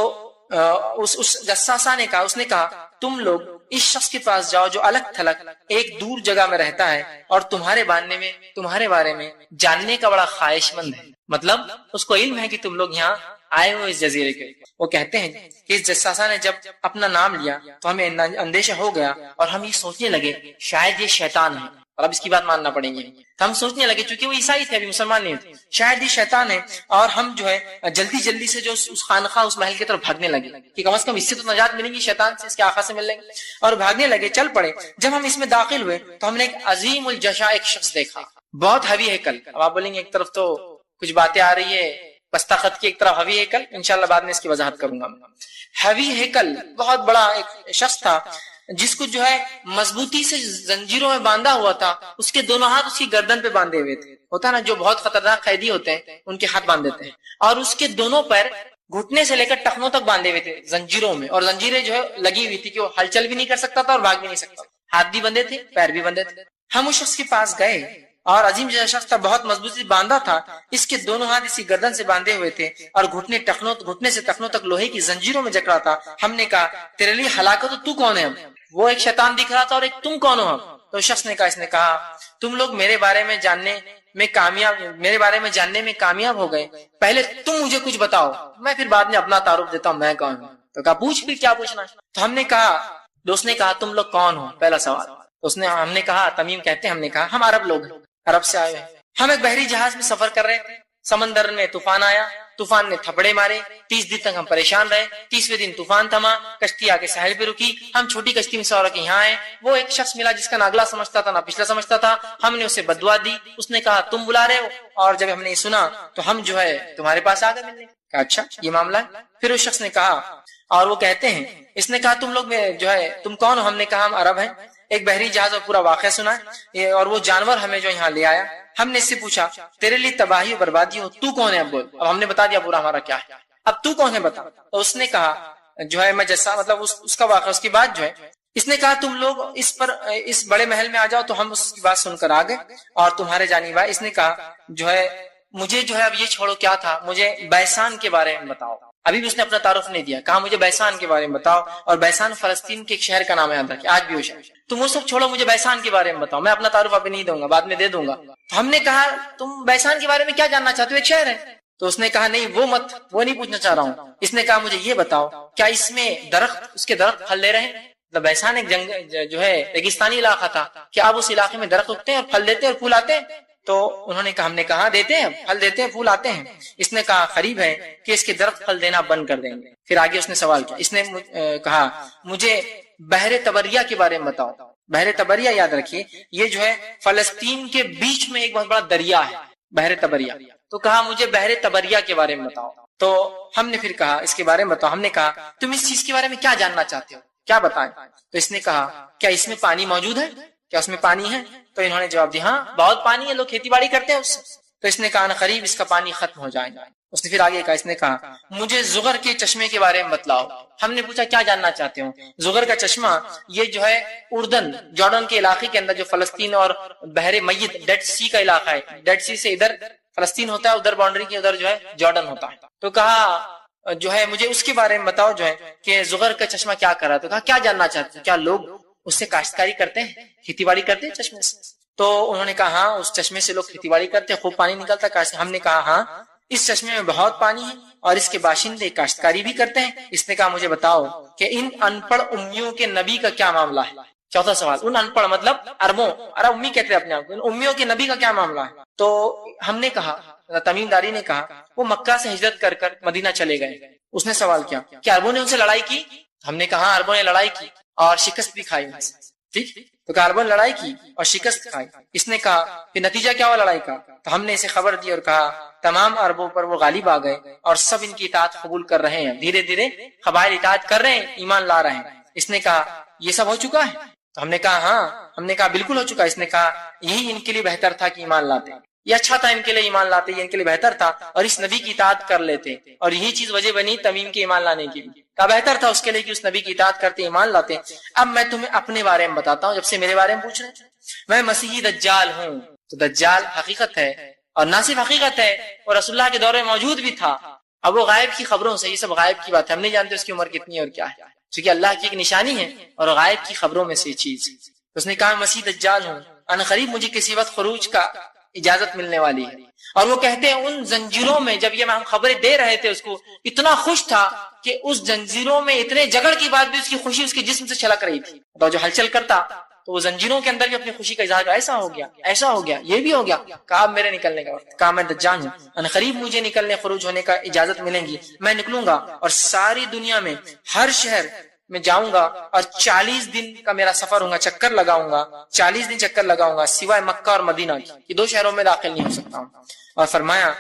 اس جساسا نے کہا، اس نے کہا تم لوگ اس شخص کے پاس جاؤ جو الگ تھلگ ایک دور جگہ میں رہتا ہے اور تمہارے بارے میں جاننے کا بڑا خواہش مند ہے، مطلب اس کو علم ہے کہ تم لوگ یہاں آئے ہو اس جزیرے کے۔ وہ کہتے ہیں کہ اس جساسا نے جب اپنا نام لیا تو ہمیں اندیشہ ہو گیا اور ہم یہ سوچنے لگے شاید یہ شیطان ہے، اور اب اس کی بات ماننا پڑیں گے۔ تو ہم سوچنے لگے چونکہ وہ عیسائی تھے، ابھی مسلمان نہیں تھے، شاید یہ شیطان ہے، اور ہم جو ہے جلدی سے جو اس خانقاہ اس محل کی طرف بھاگنے لگے کہ کم از کم اس سے تو نجات ملیں گی، شیطان سے اس کے آقا سے مل لیں گے، اور بھاگنے لگے، چل پڑے۔ جب ہم اس میں داخل ہوئے تو ہم نے ایک عظیم الجشا ایک شخص دیکھا، بہت ہیوی ہیکل۔ اب آپ بولیں گے ایک طرف تو کچھ باتیں آ رہی ہے پستہ خط کی، ایک طرف ہیوی ہیکل، انشاءاللہ بعد میں اس کی وضاحت کروں گا۔ ہیوی ہیکل بہت بڑا ایک شخص تھا جس کو جو ہے مضبوطی سے زنجیروں میں باندھا ہوا تھا، اس کے دونوں ہاتھ اس کی گردن پہ باندھے ہوئے تھے، ہوتا نا جو بہت خطرناک قیدی ہوتے ہیں ان کے ہاتھ باندھ دیتے ہیں، اور اس کے دونوں پیر گھٹنے سے لے کر ٹخنوں تک باندھے ہوئے تھے زنجیروں میں، اور زنجیریں جو ہے لگی ہوئی تھی کہ وہ ہلچل بھی نہیں کر سکتا تھا اور بھاگ بھی نہیں سکتا، ہاتھ بھی بندھے تھے پیر بھی بندھے تھے۔ ہم اس شخص کے پاس گئے اور عظیم جیسا شخص تھا، بہت مضبوطی باندھا تھا، اس کے دونوں ہاتھ اسی گردن سے باندھے ہوئے تھے اور گھٹنے سے ٹخنوں تک لوہے کی زنجیروں میں جکڑا تھا۔ ہم نے کہا تیرے لیے ہلاکت تو کون ہے؟ وہ ایک شیطان دکھ رہا تھا اور ایک تم کون ہو؟ تو شخص نے کہا، اس نے کہا تم لوگ میرے بارے میں جاننے میں کامیاب ہو گئے، پہلے تم مجھے کچھ بتاؤ، میں پھر بعد میں اپنا تعارف دیتا ہوں میں کون ہوں۔ تو کہا پوچھ بھی کیا پوچھنا۔ تو ہم نے کہا، دوست نے کہا تم لوگ کون ہو، پہلا سوال۔ ہم نے کہا، تمیم کہتے ہیں ہم نے کہا ہم عرب لوگ ہیں، عرب سے آئے ہیں، ہم ایک بحری جہاز میں سفر کر رہے تھے، سمندر میں طوفان آیا، طوفان نے تھپڑے مارے، 30 دن تک ہم پریشان رہے، 30ویں دن طوفان تھما، کشتی آگے ساحل پہ رکی، ہم چھوٹی کشتی میں سوار کے یہاں آئے، وہ ایک شخص ملا جس کا نہ اگلا سمجھتا تھا نہ پچھلا سمجھتا تھا، ہم نے اسے بددعا دی، اس نے کہا تم بلا رہے ہو، اور جب ہم نے سنا تو ہم جو ہے تمہارے پاس آ گئے ملنے۔ کہا اچھا یہ معاملہ ہے؟ پھر اس شخص نے کہا، اور وہ کہتے ہیں، اس نے کہا تم لوگ جو ہے تم کون ہو؟ ہم نے کہا ہم عرب ہیں۔ ایک بحری جہاز اور پورا واقعہ سنا ہے اور وہ جانور ہمیں جو یہاں لے آیا. ہم نے اس سے پوچھا تیرے لیے تباہی و بربادی ہو, تو کون ہے, اب بول. اب ہم نے بتا دیا پورا ہمارا کیا ہے, اب تو کون ہے بتا. تو اس نے کہا جو ہے میں جیسا مطلب اس کا واقعہ, اس کی بات جو ہے, اس نے کہا تم لوگ اس بڑے محل میں آ جاؤ. تو ہم اس کی بات سن کر آ گئے اور تمہارے جانب آئے. اس نے کہا جو ہے مجھے جو ہے اب یہ چھوڑو کیا تھا, مجھے بیسان کے بارے میں بتاؤ. ابھی بھی اس نے اپنا تعارف نہیں دیا, کہا مجھے بیسان کے بارے میں بتاؤ. اور بیسان فلسطین کے ایک شہر کا نام ہے, یاد رکھیں آج بھی وہ شہر. تم وہ سب چھوڑو, مجھے بیسان کے بارے میں بتاؤ. میں اپنا تعارف ابھی نہیں دوں گا, بعد میں دے دوں گا. تو ہم نے کہا تم بیسان کے بارے میں کیا جاننا چاہتے ہو, ایک شہر ہے. تو اس نے کہا نہیں وہ مت, وہ نہیں پوچھنا چاہ رہا ہوں. اس نے کہا مجھے یہ بتاؤ کیا اس میں درخت, اس کے درخت پھل لے رہے ہیں. مطلب بیسان ایک جو ہے ریگستانی علاقہ تھا, کیا اب اس علاقے میں درخت اگتے ہیں اور پھل دیتے ہیں اور پھول آتے ہیں. تو انہوں نے کہا, ہم نے کہا دیتے ہیں, پھل دیتے ہیں, پھول آتے ہیں. اس نے کہا قریب ہے کہ اس کے درخت پھل دینا بند کر دیں گے. پھر آگے اس نے سوال کیا, اس نے کہا مجھے بحر تبریہ کے بارے میں بتاؤ. بحر تبریہ یاد رکھیے یہ جو ہے فلسطین کے بیچ میں ایک بہت بڑا دریا ہے, بحر تبریہ. تو کہا مجھے بحر تبریہ کے بارے میں بتاؤ. تو ہم نے پھر کہا اس کے بارے میں بتاؤ. ہم نے کہا تم اس چیز کے بارے میں کیا جاننا چاہتے ہو, کیا بتائیں. تو اس نے کہا کیا اس میں پانی موجود ہے, کیا اس میں پانی ہے. تو انہوں نے جواب دیا ہاں بہت پانی ہے, لوگ کھیتی باڑی کرتے ہیں اس سے. تو اس نے کہا قریب اس کا پانی ختم ہو جائے گا. اس نے پھر آگے کہا, اس نے کہا مجھے زغر کے چشمے کے بارے میں بتلاؤ. ہم نے پوچھا کیا جاننا چاہتے ہو. زغر کا چشمہ یہ جو ہے اردن جارڈن کے علاقے کے اندر جو فلسطین اور بحر میت ڈیڈ سی کا علاقہ ہے, ڈیڈ سی سے ادھر فلسطین ہوتا ہے, ادھر باؤنڈری کے ادھر جو ہے جارڈن ہوتا ہے. تو کہا جو ہے مجھے اس کے بارے میں بتاؤ جو ہے کہ زغر کا چشمہ کیا کر رہا. تو کہا کیا جاننا چاہتے ہو, کیا لوگ اس سے کاشتکاری کرتے ہیں, کھیتی باڑی کرتے ہیں چشمے سے. تو انہوں نے کہا ہاں اس چشمے سے لوگ کھیتی باڑی کرتے ہیں, خوب پانی نکلتا ہے. ہم نے کہا ہاں اس چشمے میں بہت پانی ہے اور اس کے باشندے کاشتکاری بھی کرتے ہیں. اس نے کہا مجھے بتاؤ کہ ان ان پڑھ امیوں کے نبی کا کیا معاملہ ہے. چوتھا سوال, ان ان پڑھ مطلب عربوں, عرب امی کہتے ہیں اپنے آپ کو, ان امیوں کے نبی کا کیا معاملہ ہے. تو ہم نے کہا, تمیم داری نے کہا وہ مکہ سے ہجرت کر کر مدینہ چلے گئے. اس نے سوال کیا کہ عربوں نے ان سے لڑائی کی. ہم نے کہا عربوں نے لڑائی کی اور شکست بھی کھائی ان سے. ٹھیک, تو کہا عربوں نے لڑائی کی اور شکست کھائی. اس نے کہا کہ نتیجہ کیا ہوا لڑائی کا. تو ہم نے اسے خبر دی اور کہا تمام عربوں پر وہ غالب آ گئے اور سب ان کی اطاعت قبول کر رہے ہیں, دھیرے دھیرے قبائل اطاعت کر رہے ہیں, ایمان لا رہے ہیں. اس نے کہا یہ سب ہو چکا ہے. تو ہم نے کہا ہاں. ہم نے کہا بالکل ہو چکا. اس نے کہا یہی ان کے لیے بہتر تھا کہ ایمان لاتے, یہ اچھا تھا ان کے لیے ایمان لاتے, یہ ان کے لیے بہتر تھا اور اس نبی کی اطاعت کر لیتے, اور یہی چیز وجہ بنی تمیم کے ایمان لانے کی. کہا بہتر تھا اس کے لیے کہ اس نبی کی اطاعت کرتے, ایمان لاتے. اب میں تمہیں اپنے بارے میں بتاتا ہوں, جب سے میرے بارے میں پوچھ رہے ہیں. میں مسیحی دجال ہوں. تو دجال حقیقت ہے اور نہ صرف حقیقت ہے, اور رسول اللہ کے دور میں موجود بھی تھا. اب وہ غائب کی خبروں سے, یہ سب غائب کی بات ہے, ہم نہیں جانتے اس کی عمر کتنی ہے اور کیا ہے, کیونکہ اللہ کی ایک نشانی ہے اور غائب کی خبروں میں سے چیز. اس نے کہا مسیح دجال ہوں, ان قریب مجھے کسی وقت خروج کا اجازت ملنے والی ہے. اور وہ کہتے ہیں ان زنجیروں میں, جب یہ ہم خبریں دے رہے تھے اس کو اتنا خوش تھا کہ اس زنجیروں میں اتنے جگڑ کی بعد بھی اس کی خوشی اس کے جسم سے چھلک رہی تھی. تو جو ہلچل کرتا تو وہ زنجیروں کے اندر بھی اپنی خوشی کا اظہار, ایسا ہو گیا, ایسا ہو گیا, یہ بھی ہو گیا. کہا میرے نکلنے کا وقت. کہا میں دجال ہوں, ان قریب مجھے نکلنے خروج ہونے کا اجازت ملیں گی, میں نکلوں گا اور ساری دنیا میں ہر شہر میں جاؤں گا اور 40 دن کا میرا سفر ہوگا, چکر لگاؤں گا, 40 دن چکر لگاؤں گا سوائے مکہ اور مدینہ کی. یہ 2 شہروں میں داخل نہیں ہو سکتا ہوں. اور فرمایا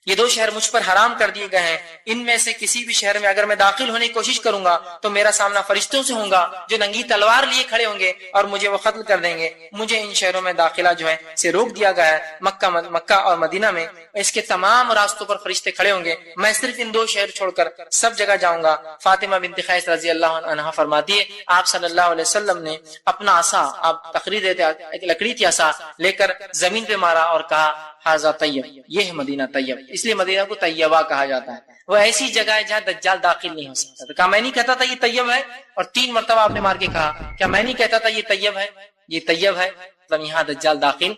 یہ 2 شہر مجھ پر حرام کر دیے گئے ہیں, ان میں سے کسی بھی شہر میں اگر میں داخل ہونے کی کوشش کروں گا تو میرا سامنا فرشتوں سے ہوگا جو ننگی تلوار لیے کھڑے ہوں گے اور مجھے وہ قتل کر دیں گے. مجھے ان شہروں میں داخلہ جو ہے سے روک دیا گیا ہے, مکہ اور مدینہ میں اس کے تمام راستوں پر فرشتے کھڑے ہوں گے. میں صرف ان 2 شہر چھوڑ کر سب جگہ جاؤں گا. فاطمہ بنت قیس رضی اللہ عنہا فرماتی ہے آپ صلی اللہ علیہ وسلم نے اپنا عصا, آپ تقریر دیتے ایک لکڑی تھی عصا, لے کر زمین پہ مارا اور کہا حاذا طیب, یہ ہے مدینہ طیب. اس لیے مدینہ کو طیبہ کہا جاتا ہے. وہ ایسی جگہ ہے جہاں دجال داخل نہیں ہو سکتا. تو کہا میں نہیں کہتا تھا یہ طیب ہے, اور 3 مرتبہ آپ نے مار کے کہا کیا میں نہیں کہتا تھا یہ طیب ہے, یہ طیب ہے, مطلب یہاں دجال داخل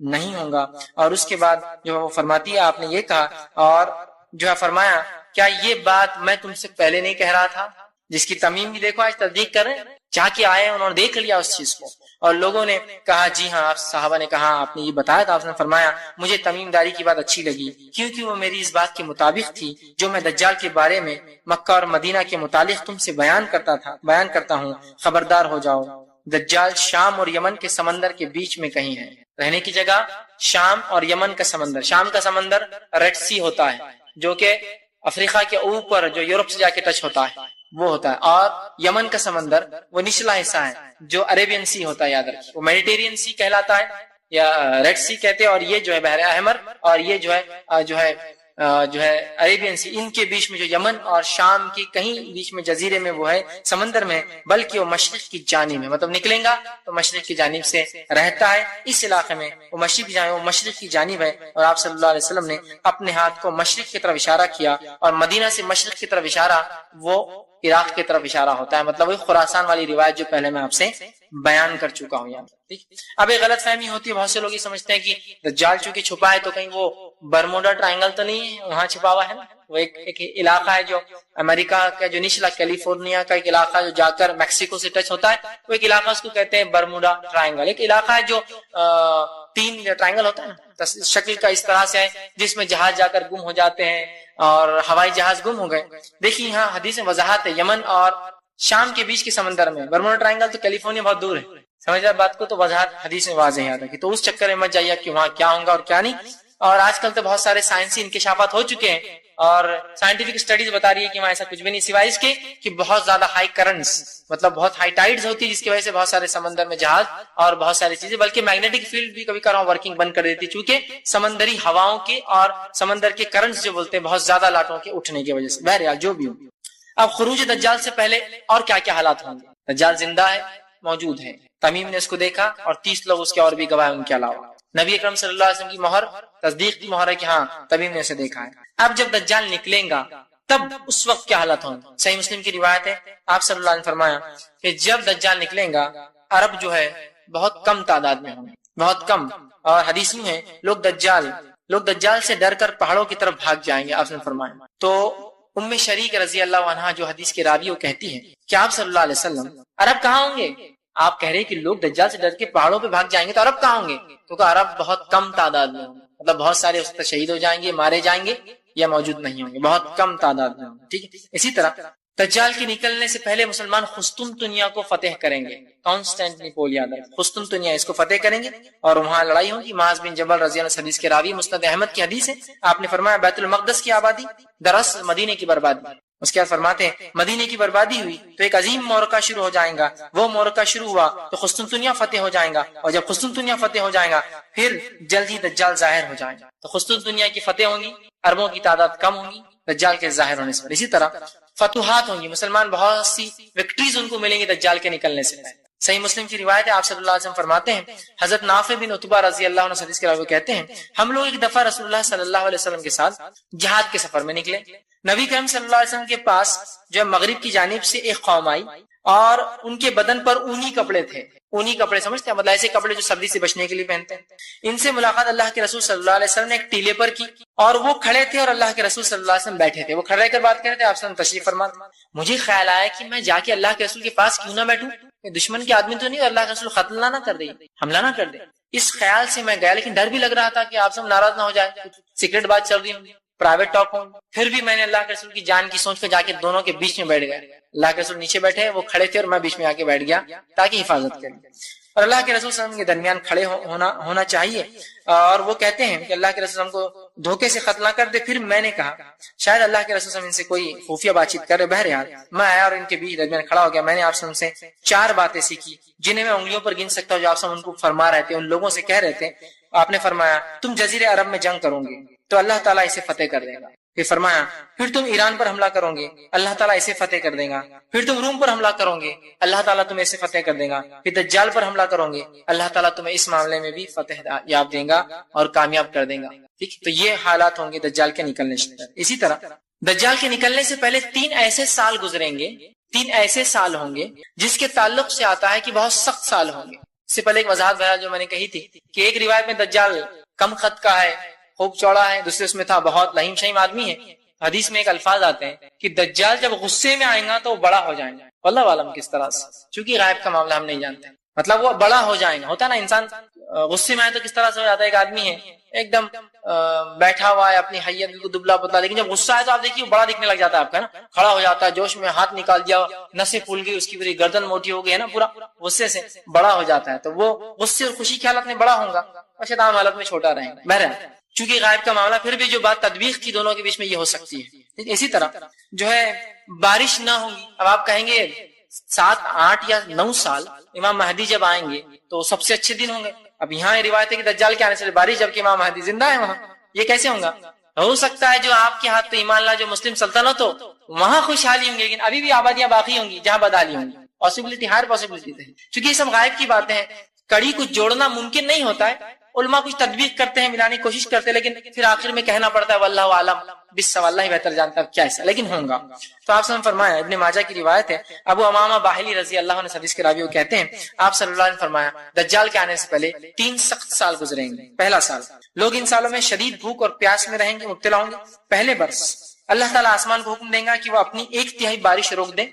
نہیں ہوگا. اور اس کے بعد جو وہ فرماتی ہے آپ نے یہ کہا اور جو ہے فرمایا کیا یہ بات میں تم سے پہلے نہیں کہہ رہا تھا, جس کی تمیم بھی دیکھو آج تصدیق کر رہے ہیں, جا کے آئے انہوں نے دیکھ لیا اس چیز کو. اور لوگوں نے کہا جی ہاں, آپ صحابہ نے کہا آپ نے یہ بتایا تھا. آپ نے فرمایا مجھے تمیم داری کی بات اچھی لگی کیونکہ وہ میری اس بات کے مطابق تھی جو میں دجال کے بارے میں مکہ اور مدینہ کے متعلق تم سے بیان کرتا ہوں. خبردار ہو جاؤ, دجال شام اور یمن کے سمندر کے بیچ میں کہیں ہے. رہنے کی جگہ شام اور یمن کا سمندر. شام کا سمندر ریڈ سی ہوتا ہے جو کہ افریقہ کے اوپر جو یورپ سے جا کے ٹچ ہوتا ہے, وہ ہوتا ہے، اور یمن کا سمندر وہ نچلا حصہ ہے جو عربین سی ہوتا ہے، یاد رکھیے وہ میڈیٹیرین سی کہلاتا ہے یا ریڈ سی کہتے ہیں، اور یہ جو ہے بحر احمر، اور یہ جو ہے عربین سی، ان کے بیچ میں جو یمن اور شام کی کہیں بیچ میں جزیرے میں وہ ہے، سمندر میں، بلکہ وہ مشرق کی جانب ہے، مطلب نکلیں گا تو مشرق کی جانب سے رہتا ہے اس علاقے میں، وہ مشرق کی جانب ہے، اور آپ صلی اللہ علیہ وسلم نے اپنے ہاتھ کو مشرق کی طرف اشارہ کیا، اور مدینہ سے مشرق کی طرف اشارہ وہ عراق کی طرف اشارہ ہوتا ہے، مطلب وہی خراسان والی روایت جو پہلے میں آپ سے بیان کر چکا ہوں یہاں، ٹھیک۔ اب ایک غلط فہمی ہوتی ہے، بہت سے لوگ یہ سمجھتے ہیں کہ دجال چونکہ چھپا ہے تو کہیں وہ برموڈا ٹرائنگل تو نہیں ہے وہاں چھپا ہوا ہے نا، وہ ایک علاقہ ہے جو امریکہ کا جو نچلا کیلیفورنیا کا ایک علاقہ جو جا کر میکسیکو سے ٹچ ہوتا ہے، وہ ایک علاقہ اس کو کہتے ہیں برموڈا ٹرائنگل، ایک علاقہ ہے جو 3 ٹرائنگل ہوتا ہے نا شکل کا اس طرح سے ہے، جس میں جہاز جا کر گم ہو جاتے ہیں اور ہوائی جہاز گم ہو گئے۔ دیکھیے یہاں حدیث میں وضاحت ہے، یمن اور شام کے بیچ کے سمندر میں، برموڈا ٹرائنگل تو کیلیفورنیا بہت دور ہے، سمجھ رہے بات کو، تو وضاحت حدیث میں واضح یاد ہے کہ تو اس چکر میں مت جائیے کہ وہاں کیا ہوگا اور کیا نہیں۔ اور آج کل تو بہت سارے سائنسی انکشافات ہو چکے ہیں، اور سائنٹیفک اسٹڈیز بتا رہی ہے کہ وہاں ایسا کچھ بھی نہیں، سوائے اس کے کہ بہت زیادہ ہائی کرنٹس، مطلب بہت ہائی ٹائیڈز ہوتی ہے، جس کی وجہ سے بہت سارے سمندر میں جہاز اور بہت ساری چیزیں، بلکہ میگنیٹک فیلڈ بھی کبھی کبھار ورکنگ بند کر دیتی، چونکہ سمندری ہواؤں کے اور سمندر کے کرنٹس جو بولتے ہیں بہت زیادہ لاٹوں کے اٹھنے کی وجہ سے۔ بہرحال جو بھی ہو، اب خروج دجال سے پہلے اور کیا کیا حالات ہوں گے؟ دجال زندہ ہے، موجود ہے، تمیم نے اس کو دیکھا، اور 30 لوگ اس کے اور بھی گواہ ان کے علاوہ، نبی اکرم صلی اللہ علیہ وسلم کی مہر تصدیق کی مہر ہے کہ ہاں تمیم نے اسے دیکھا ہے۔ اب جب دجال نکلے گا تب اس وقت کیا حالت ہوں گے؟ صحیح مسلم کی روایت ہے، آپ صلی اللہ علیہ وسلم نے فرمایا کہ جب دجال نکلے گا عرب جو ہے بہت کم تعداد میں ہوں گے، بہت کم، اور حدیث میں ہے لوگ دجال سے ڈر کر پہاڑوں کی طرف بھاگ جائیں گے، آپ نے فرمایا۔ تو ام شریک رضی اللہ عنہا جو حدیث کے راوی وہ کہتی ہیں کہ آپ صلی اللہ علیہ وسلم عرب کہاں ہوں گے؟ آپ کہہ رہے کہ لوگ دجال سے ڈر کے پہاڑوں پہ بھاگ جائیں گے، تو عرب کہاں ہوں گے؟ تو کہ عرب بہت کم تعداد میں ہوں گے، مطلب بہت سارے اس پر شہید ہو جائیں گے، مارے جائیں گے یا موجود نہیں ہوں گے، بہت کم تعداد میں ہوں گے، ٹھیک ہے۔ اسی طرح دجال کے نکلنے سے پہلے مسلمان قسطنطنیہ کو فتح کریں گے، کانسٹینٹنوپل یاد ہے، قسطنطنیہ اس کو فتح کریں گے، اور وہاں لڑائی ہوگی۔ معاذ بن جبل رضی اللہ عنہ حدیث کے راوی، مسند احمد کی حدیث ہے، آپ نے فرمایا بیت المقدس کی آبادی دراصل مدینے کی بربادی۔ اس کے بعد فرماتے ہیں مدینے کی بربادی ہوئی تو ایک عظیم معرکہ شروع ہو جائے گا، وہ معرکہ شروع ہوا تو قسطنطنیہ فتح ہو جائے گا، اور جب قسطنطنیہ فتح ہو جائے گا پھر جلد ہی دجال ظاہر ہو جائے گا، تو قسطنطنیہ کی فتح ہوں گی، عربوں کی تعداد کم ہوگی دجال کے ظاہر ہونے سے پہلے۔ اسی طرح فتوحات ہوں گی، مسلمان بہت سی وکٹریز ان کو ملیں گی دجال کے نکلنے سے پہلے۔ صحیح مسلم کی روایت ہے، آپ صلی اللہ علیہ وسلم فرماتے ہیں، حضرت نافع بن عتبہ رضی اللہ عنہ حدیث کے راوی کہتے ہیں ہم لوگ ایک دفعہ رسول اللہ صلی اللہ علیہ وسلم کے ساتھ جہاد کے سفر میں نکلے، نبی کریم صلی اللہ علیہ وسلم کے پاس جو مغرب کی جانب سے ایک قوم آئی، اور ان کے بدن پر اونی کپڑے تھے، اونی کپڑے سمجھتے ہیں، مطلب ایسے کپڑے جو سردی سے بچنے کے لیے پہنتے ہیں۔ ان سے ملاقات اللہ کے رسول صلی اللہ علیہ وسلم نے ایک ٹیلے پر کی، اور وہ کھڑے تھے اور اللہ کے رسول صلی اللہ علیہ وسلم بیٹھے تھے، وہ کھڑے رہ کر بات کر رہے تھے، آپ صلی اللہ علیہ وسلم تشریف فرما۔ مجھے خیال آیا کہ میں جا کے اللہ کے رسول کے پاس کیوں نہ بیٹھوں، دشمن کے آدمی تو نہیں اور اللہ کے رسول قتل نہ کر دے، حملہ نہ کر دے، اس خیال سے میں گیا، لیکن ڈر بھی لگ رہا تھا کہ آپ سب ناراض نہ ہو جائے، سیکرٹ بات چل رہی ہوں، پرائیویٹ ٹاک ہوں۔ پھر بھی میں نے اللہ کے رسول کی جان کی سوچ کر جا کے دونوں کے بیچ میں بیٹھ گیا، اللہ کے رسول نیچے بیٹھے، وہ کھڑے تھے اور میں بیچ میں آ کے بیٹھ گیا تاکہ حفاظت کریں، اور اللہ کے رسول صلی اللہ علیہ وسلم کے درمیان کھڑے ہونا چاہیے، اور وہ کہتے ہیں کہ اللہ کے رسول ہم کو دھوکے سے قتل نہ کر دے۔ پھر میں نے کہا شاید اللہ کے رسول ان سے کوئی خفیہ بات چیت کر رہے، بہرحال میں آیا اور ان کے بیچ درمیان کھڑا ہو گیا۔ میں نے آپ سے 4 باتیں سیکھی جنہیں میں انگلیوں پر گن سکتا ہوں، جو آپ ان کو فرما رہے تھے، ان لوگوں سے کہہ رہے تھے۔ آپ نے فرمایا تم جزیرے عرب میں جنگ کرو گے تو اللہ تعالیٰ اسے فتح کر دے گا، پھر فرمایا پھر تم ایران پر حملہ کرو گے، اللہ تعالیٰ اسے فتح کر دے گا، پھر تم روم پر حملہ کرو گے، اللہ تعالیٰ تمہیں اسے فتح کر دے گا، پھر دجال پر حملہ کرو گے، اللہ تعالیٰ تمہیں اس معاملے میں بھی فتح یاب دے گا اور کامیاب کر دے گا، ٹھیک۔ تو یہ حالات ہوں گے دجال کے نکلنے سے۔ اسی طرح دجال کے نکلنے سے پہلے 3 ایسے سال گزریں گے، 3 ایسے سال ہوں گے جس کے تعلق سے آتا ہے کہ بہت سخت سال ہوں گے۔ اس سے پہلے ایک وضاحت بہرحال جو میں نے کہی تھی کہ ایک روایت میں دجال کم قد کا ہے، خوب چوڑا ہے، دوسرے اس میں تھا بہت لہیم شہیم آدمی ہے۔ حدیث میں ایک الفاظ آتے ہیں کہ دجال جب غصے میں آئے گا تو وہ بڑا ہو جائیں گا، واللہ عالم کس طرح سے، چونکہ غائب کا معاملہ ہم نہیں جانتے، مطلب وہ بڑا ہو جائیں گا۔ ہوتا ہے نا انسان غصے میں آئے تو کس طرح سے ہو جاتا ہے، ایک آدمی ہے ایک دم بیٹھا ہوا ہے اپنی حیت بالکل دبلا پتلا، لیکن جب غصہ آئے تو آپ دیکھیے وہ بڑا دکھنے لگ جاتا ہے آپ کا، نا کھڑا ہو جاتا ہے، جوش میں ہاتھ نکال دیا، نسیں پھول گئی، اس کی پوری گردن موٹی ہو گئی ہے نا، پورا غصے سے بڑا ہو جاتا ہے۔ تو وہ غصے اور خوشی کی حالت میں بڑا ہوں گا اور شیطان حالت میں چھوٹا رہے گا۔ بہرحال چونکہ غائب کا معاملہ پھر بھی جو بات تطبیق کی دونوں کے بیچ میں یہ ہو سکتی ہے۔ اسی طرح جو ہے بارش نہ ہوگی، اب آپ کہیں گے 7 8 یا 9 سال امام مہدی جب آئیں گے تو سب سے اچھے دن ہوں گے۔ اب یہاں یہ روایت ہے کہ دجال کے آنے سے بارش، جبکہ امام مہدی زندہ ہے وہاں، یہ کیسے ہوگا؟ ہو سکتا ہے جو آپ کے ہاتھ تو ایمان لا جو مسلم سلطنت ہو وہاں خوشحالی ہوں گی، لیکن ابھی بھی آبادیاں باقی ہوں گی جہاں بدحالی ہوں گی، پاسبلٹی ہر پاسبلٹی ہے، چونکہ یہ سب غائب کی باتیں ہیں، کڑی کو جوڑنا ممکن نہیں ہوتا ہے۔ علماء کچھ تدبیق کرتے ہیں، ملانے کی کوشش کرتے ہیں، لیکن پھر آخر میں کہنا پڑتا ہے واللہ عالم بالصواب، اللہ ہی بہتر جانتا ہے کیا ایسا، لیکن ہوگا۔ تو آپ سے فرمایا، ابن ماجہ کی روایت ہے، ابو امامہ باہلی رضی اللہ عنہ حدیث کے راوی وہ کہتے ہیں آپ صلی اللہ علیہ وسلم نے فرمایا دجال کے آنے سے پہلے 3 سخت سال گزریں گے۔ پہلا سال، لوگ ان سالوں میں شدید بھوک اور پیاس میں رہیں گے، مبتلا ہوں گے۔ پہلے برس اللہ تعالیٰ آسمان کو حکم دیں گا کہ وہ اپنی 1/3 بارش روک دے،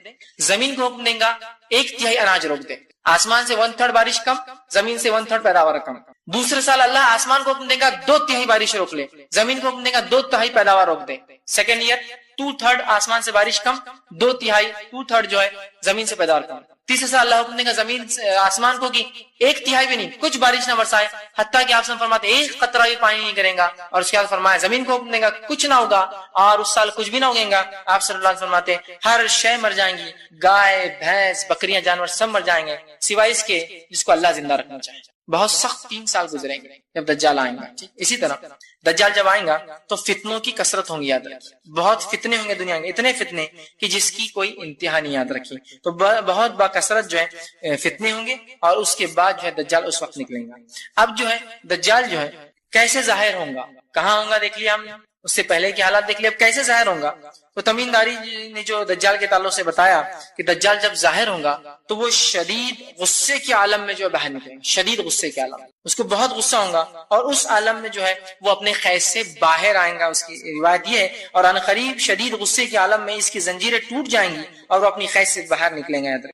زمین کو حکم دیں گا 1/3 اناج روک دے، آسمان سے 1/3 بارش کم، زمین سے 1/3 پیداوار کم۔ دوسرے سال اللہ آسمان کو حکم دے گا 2/3 بارش روک لے، زمین کو حکم دے گا 2/3 پیداوار روک دے۔ سیکنڈ ایئر 2/3 آسمان سے بارش کم، 2/3 جو ہے زمین سے پیداوار کم۔ تیسرے سال اللہ حکم دے گا زمین آسمان کو کہ 1/3 بھی نہیں، کچھ بارش نہ برسائے، حتیٰ کہ آپ سے فرماتے ایک قطرہ بھی پانی نہیں کرے گا، اور اس کے بعد فرمایا زمین کو حکم دے گا کچھ نہ ہوگا، اور اس سال کچھ بھی نہ اگے گا۔ آپ صلی اللہ علیہ وسلم فرماتے ہر شے مر جائیں گی، گائے بھینس بکریاں جانور سب مر جائیں گے سوائے اس کے جس کو اللہ زندہ رکھنا چاہے۔ بہت سخت 3 سال گزریں گے جب دجال آئیں گا۔ اسی طرح دجال جب آئیں گا تو فتنوں کی کثرت ہوں گی، یاد رکھیے بہت فتنے ہوں گے دنیا میں، اتنے فتنے کہ جس کی کوئی انتہا نہیں، یاد رکھیے۔ تو بہت باکثرت جو ہے فتنے ہوں گے، اور اس کے بعد جو ہے دجال اس وقت نکلیں گا۔ اب جو ہے دجال جو ہے کیسے ظاہر ہوں گا، کہاں ہوں گا دیکھ لیا ہم نے، اس سے پہلے کے حالات دیکھ لیا، اب کیسے ظاہر ہوں گا۔ تو تمیم داری نے جو دجال کے تعلق سے بتایا کہ دجال جب ظاہر ہوں گا تو وہ شدید غصے کے عالم میں جو ہے باہر نکلیں گے، شدید غصے کے عالم، اس کو بہت غصہ ہوگا، اور اس عالم میں جو ہے وہ اپنے قید سے باہر آئیں گا۔ اس کی روایت یہ ہے، اور ان قریب شدید غصے کے عالم میں اس کی زنجیریں ٹوٹ جائیں گی اور وہ اپنی قید سے باہر نکلیں گے۔